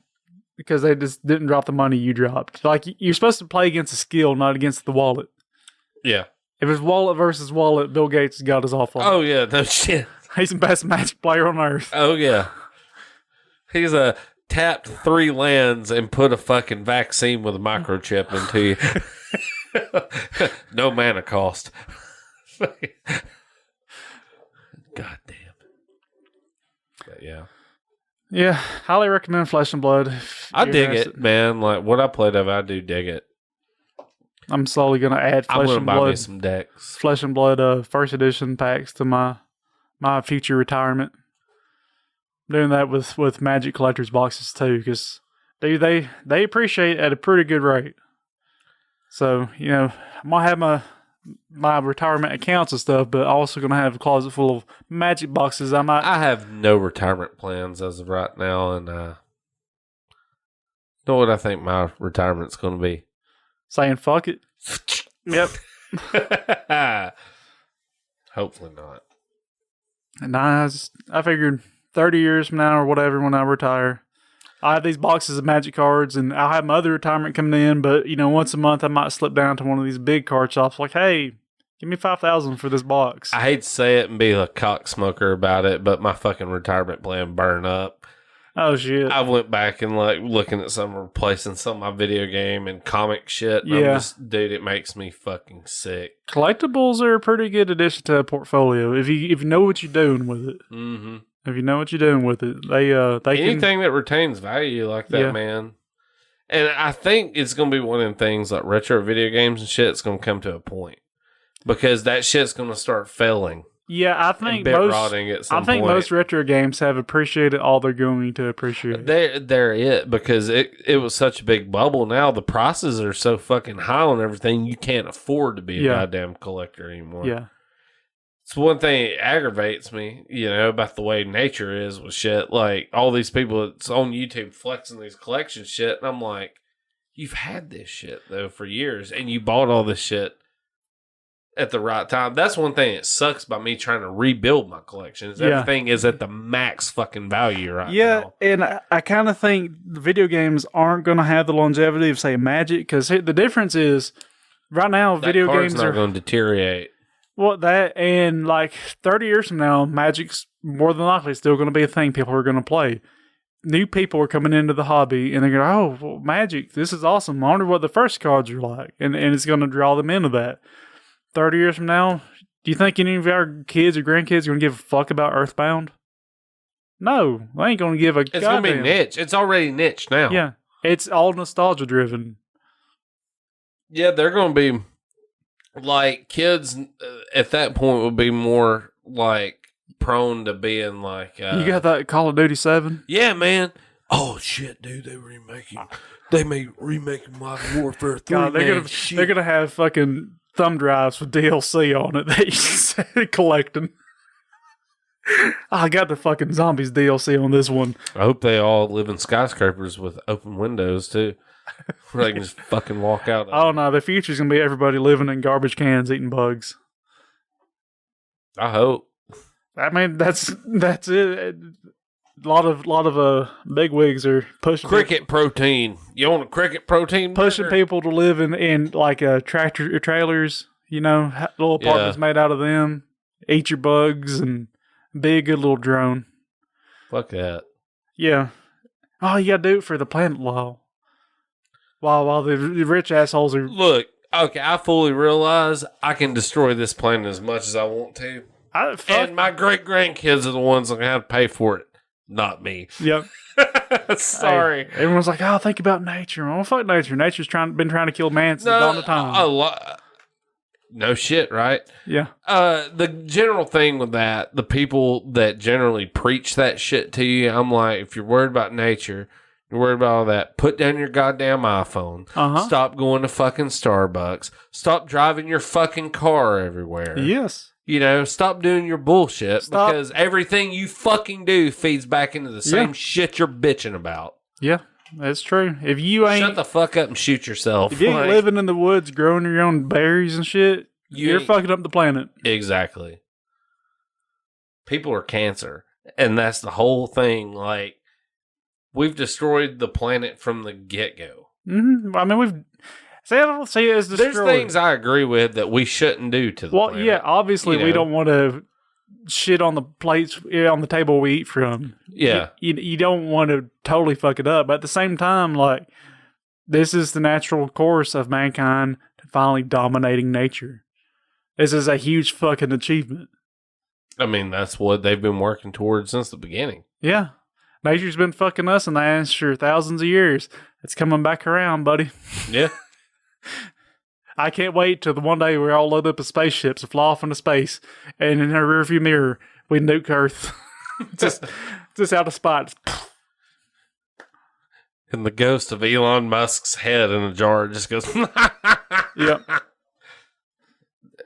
A: because they just didn't drop the money you dropped. Like, you're supposed to play against a skill, not against the wallet.
B: Yeah.
A: If it's wallet versus wallet, Bill Gates has got us all fucked.
B: Oh, yeah, no shit.
A: He's the best Magic player on earth.
B: Oh, yeah. He's tapped 3 lands and put a fucking vaccine with a microchip into you. No mana cost. God damn. But yeah.
A: Yeah, highly recommend Flesh and Blood.
B: I dig it, man. Like, what I played of, I do dig it.
A: I'm slowly going to add Flesh and Blood.
B: Buy me some decks.
A: Flesh and Blood first edition packs to my future retirement. I'm doing that with Magic collector's boxes too, because they appreciate at a pretty good rate. So, I'm going to have my retirement accounts and stuff, but also going to have a closet full of Magic boxes. I
B: have no retirement plans as of right now, and know what I think my retirement's going to be.
A: Saying fuck it. Yep.
B: Hopefully not.
A: And I figured 30 years from now or whatever, when I retire, I have these boxes of Magic cards, and I'll have my other retirement coming in, but, once a month I might slip down to one of these big card shops like, hey, give me $5,000 for this box.
B: I hate to say it and be a cocksmoker about it, but my fucking retirement plan burned up.
A: Oh, shit.
B: I went back and, looking at replacing some of my video game and comic shit. And
A: yeah.
B: Dude, it makes me fucking sick.
A: Collectibles are a pretty good addition to a portfolio if you know what you're doing with it.
B: Mm-hmm.
A: If you know what you're doing with it, they
B: anything that retains value like that, man. And I think it's going to be one of them things like retro video games and shit. It's going to come to a point because that shit's going to start failing.
A: Yeah, I
B: and
A: think
B: bit rotting at some point.
A: most retro games have appreciated all they're going to appreciate.
B: They're it because it was such a big bubble. Now the prices are so fucking high on everything, you can't afford to be a goddamn collector anymore.
A: Yeah.
B: It's one thing that aggravates me, about the way nature is with shit. Like, all these people that's on YouTube flexing these collection shit, and I'm like, you've had this shit, though, for years, and you bought all this shit at the right time. That's one thing that sucks about me trying to rebuild my collection, is everything is at the max fucking value right now.
A: Yeah, and I kind of think the video games aren't going to have the longevity of, say, Magic, because the difference is, right now, video games
B: are going to deteriorate.
A: Well, that, and like 30 years from now, Magic's more than likely still going to be a thing people are going to play. New people are coming into the hobby, and they're going, oh, well, Magic, this is awesome. I wonder what the first cards are like. And it's going to draw them into that. 30 years from now, do you think any of our kids or grandkids are going to give a fuck about Earthbound? No, they ain't going to give a
B: It's going to be niche. It's already niche now.
A: Yeah, it's all nostalgia driven.
B: Yeah, they're going to be like kids at that point would be more like prone to being like
A: you got that Call of Duty 7?
B: Yeah, man. Oh shit, dude, they made remaking Modern Warfare 3.
A: God, they're gonna have fucking thumb drives with DLC on it that you said collecting. I got the fucking Zombies DLC on this one.
B: I hope they all live in skyscrapers with open windows too. Where they can just fucking walk out.
A: I don't know. The future's gonna be everybody living in garbage cans eating bugs.
B: I hope.
A: I mean, that's it. A lot of big wigs are pushing
B: cricket protein. You want a cricket protein?
A: Pushing
B: burger?
A: people to live in like tractor trailers. Little apartments made out of them. Eat your bugs and be a good little drone.
B: Fuck that.
A: Yeah. Oh, you gotta do it for the planet law. While the rich assholes are...
B: Look, okay, I fully realize I can destroy this planet as much as I want to. And my great-grandkids are the ones that are going to have to pay for it, not me.
A: Yep.
B: Sorry.
A: Hey, everyone's like, oh, think about nature. Oh, fuck nature. Nature's been trying to kill man since dawn of time.
B: No shit, right?
A: Yeah.
B: The general thing with that, the people that generally preach that shit to you, I'm like, if you're worried about nature... You're worried about all that. Put down your goddamn iPhone. Stop going to fucking Starbucks. Stop driving your fucking car everywhere.
A: Yes.
B: Stop doing your bullshit because everything you fucking do feeds back into the same shit you're bitching about.
A: Yeah, that's true. If you ain't...
B: Shut the fuck up and shoot yourself.
A: If you ain't living in the woods growing your own berries and shit, you're fucking up the planet.
B: Exactly. People are cancer. And that's the whole thing, like... We've destroyed the planet from the get-go.
A: Mm-hmm. I mean, I don't say it as destroyed.
B: There's things I agree with that we shouldn't do to the planet.
A: Well, yeah, obviously we don't want to shit on the plates, on the table we eat from.
B: Yeah.
A: You don't want to totally fuck it up. But at the same time, like, this is the natural course of mankind finally dominating nature. This is a huge fucking achievement.
B: I mean, that's what they've been working towards since the beginning.
A: Yeah. Nature's been fucking us in the ass for thousands of years. It's coming back around, buddy.
B: Yeah.
A: I can't wait till the one day we're all loaded up with spaceships and fly off into space, and in our rearview mirror, we nuke Earth. just out of spot.
B: And the ghost of Elon Musk's head in a jar just goes...
A: Yep.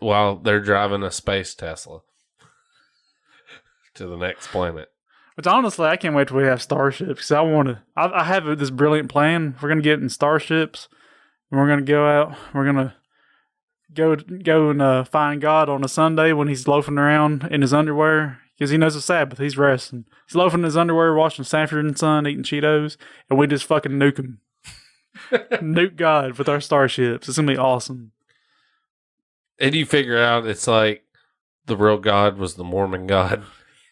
B: While they're driving a space Tesla to the next planet.
A: But honestly, I can't wait till we have starships, because I have this brilliant plan. We're going to get in starships, and we're going to go out. We're going to go and find God on a Sunday when he's loafing around in his underwear, because he knows it's Sabbath. He's resting. He's loafing in his underwear, watching Sanford and Son, eating Cheetos, and we just fucking nuke him. Nuke God with our starships. It's going to be awesome.
B: And you figure out it's like the real God was the Mormon God.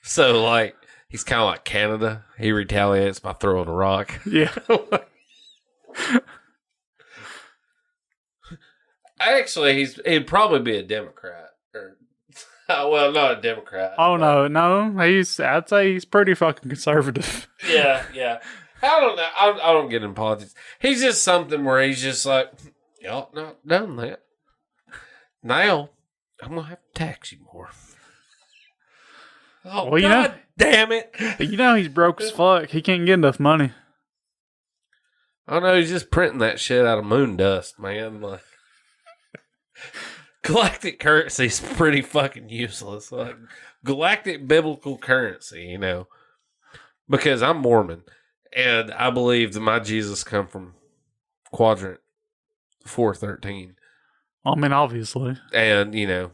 B: So, like, he's kind of like Canada. He retaliates by throwing a rock.
A: Yeah.
B: Actually, he'd probably be a Democrat. Well, not a Democrat.
A: Oh, no. I'd say he's pretty fucking conservative.
B: Yeah. I don't know. I don't get in politics. He's just something where he's just like, y'all not done that. Now, I'm going to have to tax you more. Oh,
A: Well,
B: God damn it.
A: You know he's broke as fuck. He can't get enough money.
B: I know he's just printing that shit out of moon dust, man. Like, galactic currency's pretty fucking useless. Like, galactic biblical currency, you know. Because I'm Mormon, and I believe that my Jesus come from quadrant 413.
A: I mean, obviously.
B: And, you know,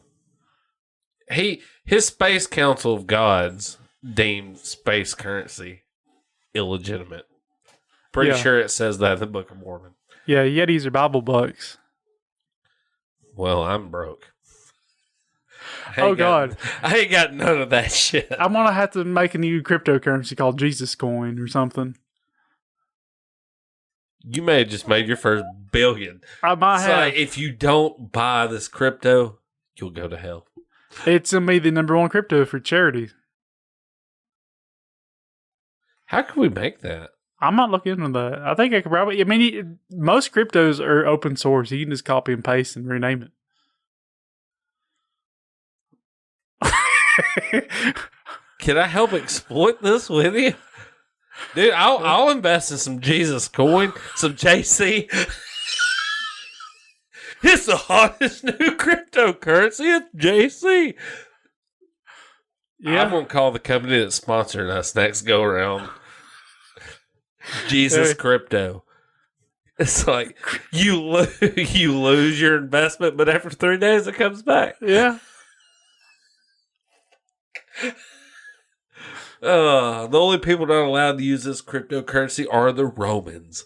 B: his space council of gods deemed space currency illegitimate. Pretty sure it says that in the Book of Mormon.
A: Yeah, Yetis are Bible bucks.
B: Well, I'm broke.
A: God.
B: I ain't got none of that shit.
A: I'm going to have to make a new cryptocurrency called Jesus Coin or something.
B: You may have just made your first billion.
A: I might
B: So
A: have.
B: if you don't buy this crypto, you'll go to hell.
A: It's going to be the number one crypto for charity.
B: How can we make that?
A: I'm not looking into that. I think I could probably... I mean, most cryptos are open source. You can just copy and paste and rename it.
B: Can I help exploit this with you? Dude, I'll invest in some Jesus coin, some JC. It's the hottest new cryptocurrency. It's JC.
A: Yeah.
B: I'm going to call the company that's sponsoring us next go around Jesus Crypto. It's like you lose your investment, but after 3 days it comes back.
A: Yeah.
B: The only people not allowed to use this cryptocurrency are the Romans.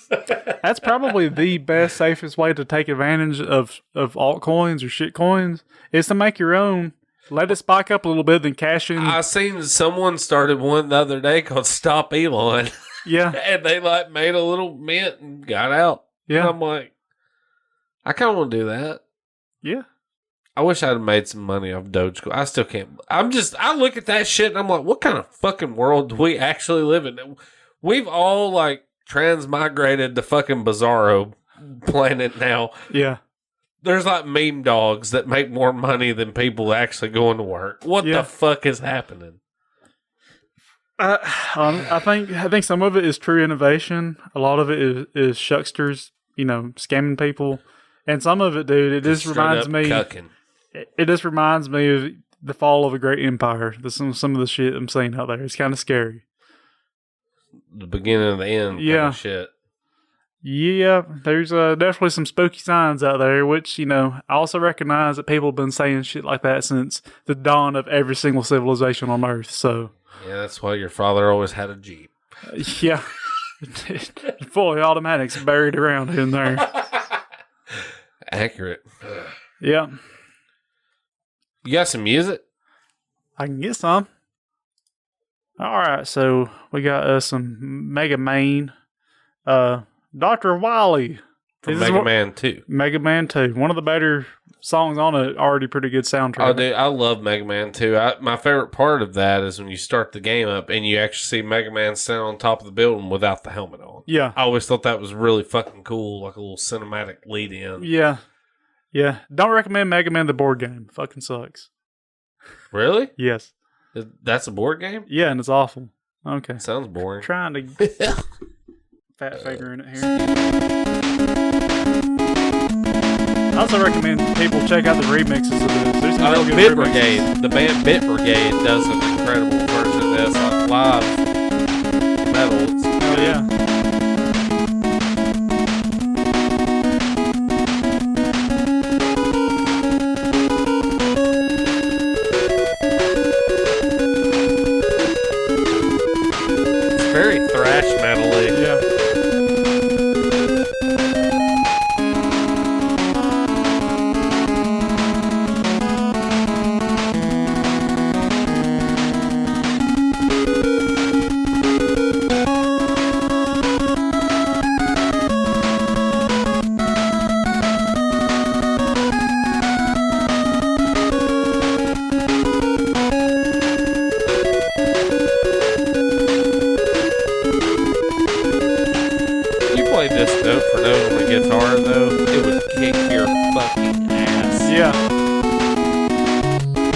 A: That's probably the best, safest way to take advantage of altcoins or shit coins is to make your own. Let it spike up a little bit, then cash in.
B: I seen someone started one the other day called Stop Elon.
A: Yeah.
B: And they like made a little mint and got out.
A: Yeah.
B: And I'm like, I kind of want to do that.
A: Yeah.
B: I wish I'd have made some money off Dogecoin. I still can't. I look at that shit and I'm like, what kind of fucking world do we actually live in? We've all like transmigrated to fucking Bizarro planet now.
A: Yeah.
B: There's like meme dogs that make more money than people actually going to work. What the fuck is happening?
A: I think some of it is true innovation. A lot of it is shucksters, scamming people, and some of it, dude, it just reminds me.
B: Cucking.
A: It just reminds me of the fall of a great empire. Some of the shit I'm seeing out there. It's kind of scary.
B: The beginning and the end.
A: Yeah.
B: Kind of shit.
A: Yeah, there's definitely some spooky signs out there, which, I also recognize that people have been saying shit like that since the dawn of every single civilization on Earth, so.
B: Yeah, that's why your father always had a Jeep.
A: Yeah. Fully automatics buried around in there.
B: Accurate.
A: Yeah.
B: You got some music?
A: I can get some. All right, so we got some Mega Man. Dr. Wily.
B: From Mega Man 2.
A: Mega Man 2. One of the better songs on it, already pretty good soundtrack.
B: Oh, dude, I love Mega Man 2. My favorite part of that is when you start the game up and you actually see Mega Man stand on top of the building without the helmet on.
A: Yeah.
B: I always thought that was really fucking cool, like a little cinematic lead in.
A: Yeah. Yeah. Don't recommend Mega Man the board game. Fucking sucks.
B: Really?
A: Yes.
B: That's a board game?
A: Yeah, and it's awful. Okay.
B: Sounds boring.
A: Trying to fat finger in it here. I also recommend people check out the remixes of this. There's some real good
B: Bit
A: remixes.
B: Brigade. The band Bit Brigade does an incredible version of this, like live metal.
A: Oh, yeah.
B: It's very thrash metal-y.
A: Yeah.
B: This note for note on the guitar, though, it would kick your fucking ass.
A: Yeah.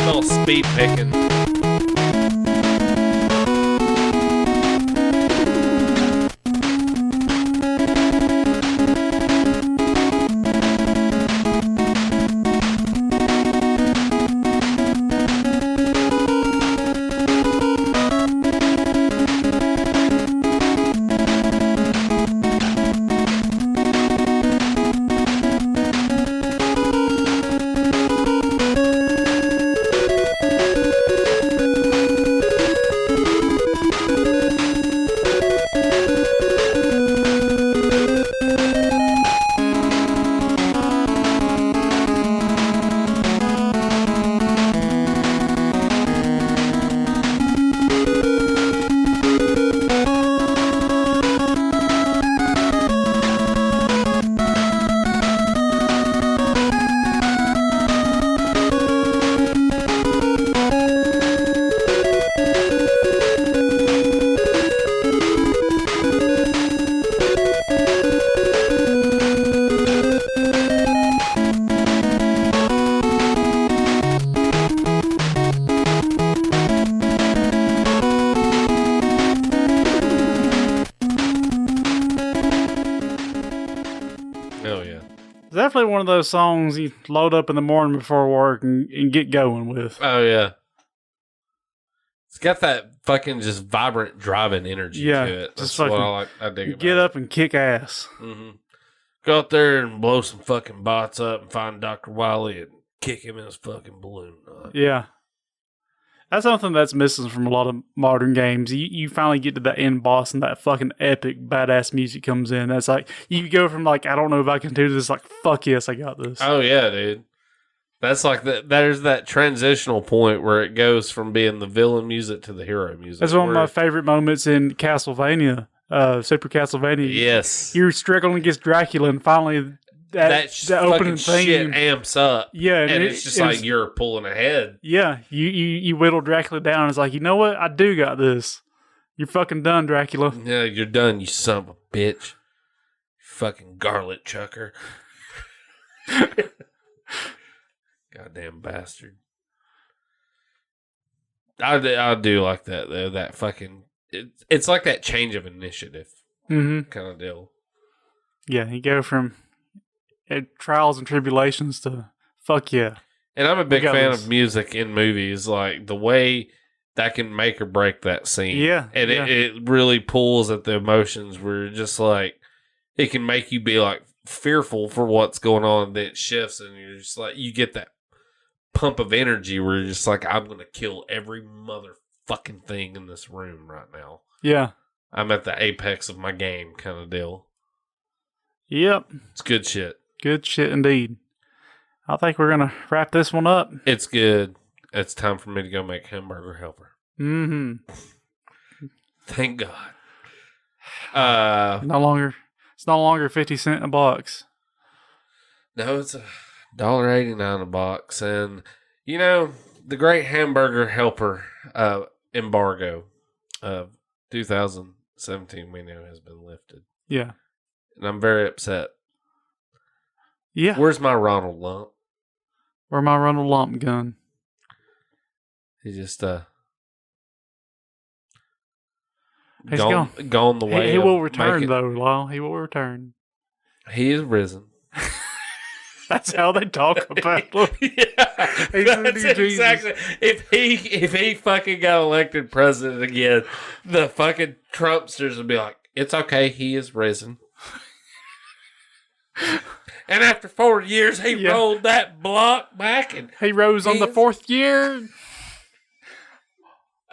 B: Little speed picking. Oh, yeah.
A: It's definitely one of those songs you load up in the morning before work and get going with.
B: Oh, yeah. It's got that fucking just vibrant driving energy to it. That's what I dig about
A: get up and kick ass.
B: Mm-hmm. Go out there and blow some fucking bots up and find Dr. Wily and kick him in his fucking balloon knot.
A: Yeah. That's something that's missing from a lot of modern games. You finally get to the end boss and that fucking epic badass music comes in. That's like, you go from like, I don't know if I can do this, like, fuck yes, I got this.
B: Oh, yeah, dude. That's like, there's that transitional point where it goes from being the villain music to the hero music.
A: That's one of my favorite moments in Castlevania, Super Castlevania.
B: Yes.
A: You're struggling against Dracula and finally that opening thing
B: shit amps up.
A: Yeah,
B: and it's just like you're pulling ahead.
A: Yeah, you whittle Dracula down. It's like, you know what? I do got this. You're fucking done, Dracula.
B: Yeah, you're done, you son of a bitch. Fucking garlic chucker. Goddamn bastard. I do like that though. That fucking it's like that change of initiative kind of deal.
A: Yeah, you go from trials and tribulations to fuck yeah.
B: And I'm a big fan of music in movies, like the way that can make or break that scene.
A: Yeah.
B: And it really pulls at the emotions where you're just like, it can make you be like fearful for what's going on. Then it shifts and you're just like, you get that pump of energy where you're just like, I'm going to kill every motherfucking thing in this room right now.
A: Yeah.
B: I'm at the apex of my game kind of deal.
A: Yep.
B: It's good shit.
A: Good shit indeed. I think we're going to wrap this one up.
B: It's good. It's time for me to go make hamburger helper.
A: Mm-hmm.
B: Thank God.
A: It's no longer 50 cents a box.
B: No, it's $1.89 a box. And, you know, the great hamburger helper embargo of 2017 we know has been lifted.
A: Yeah.
B: And I'm very upset.
A: Yeah.
B: Where's my Ronald Lump?
A: Where's my Ronald Lump gun?
B: He just
A: He's
B: gone the way.
A: He will return though, Lyle. He will return.
B: He is risen.
A: That's how they talk about him.
B: Yeah, that's exactly. If he fucking got elected president again, the fucking Trumpsters would be like, "It's okay, he is risen." And after 4 years, he rolled that block back, and
A: he rose on the fourth year,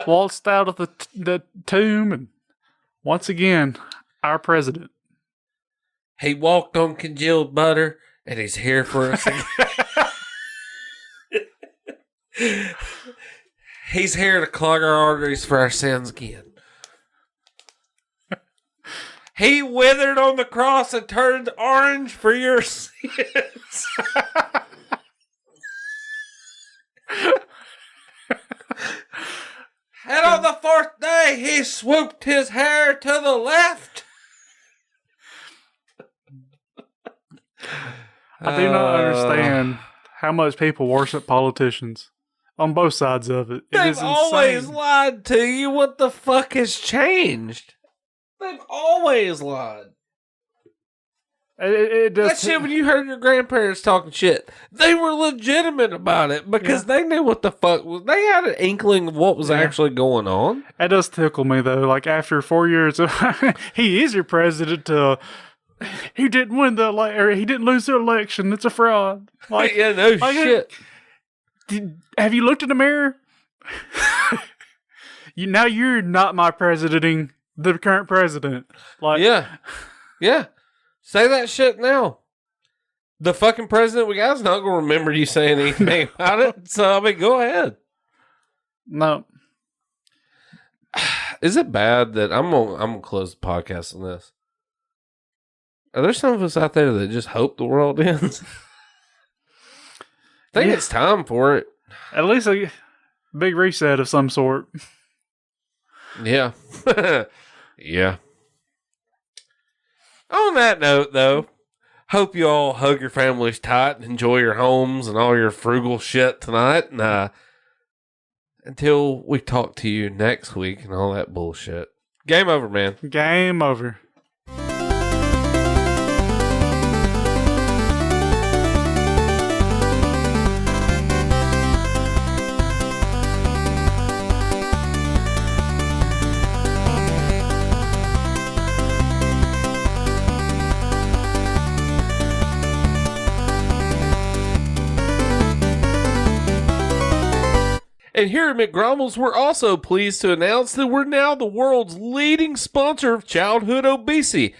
A: waltzed out of the tomb, and once again, our president.
B: He walked on congealed butter, and he's here for us again. He's here to clog our arteries for our sins again. He withered on the cross and turned orange for your sins. And on the fourth day, he swooped his hair to the left.
A: I do not understand how much people worship politicians on both sides of it.
B: They've always lied to you. What the fuck has changed? They've always lied.
A: It does
B: that shit when you heard your grandparents talking shit, they were legitimate about it because they knew what the fuck was. They had an inkling of what was actually going on.
A: That does tickle me though. Like after 4 years, he is your president. He didn't win or he didn't lose the election. It's a fraud. Like,
B: yeah, no shit.
A: Have you looked in the mirror? Now you're not my presidenting the current president. Like,
B: yeah. Say that shit now. The fucking president we got is not going to remember you saying anything about it. So, I mean, go ahead.
A: No.
B: Is it bad that I'm gonna close the podcast on this? Are there some of us out there that just hope the world ends? I think it's time for it.
A: At least a big reset of some sort.
B: Yeah. Yeah. On that note, though, hope you all hug your families tight and enjoy your homes and all your frugal shit tonight. And until we talk to you next week and all that bullshit. Game over, man.
A: Game over.
B: And here at McGrumbles, we're also pleased to announce that we're now the world's leading sponsor of childhood obesity.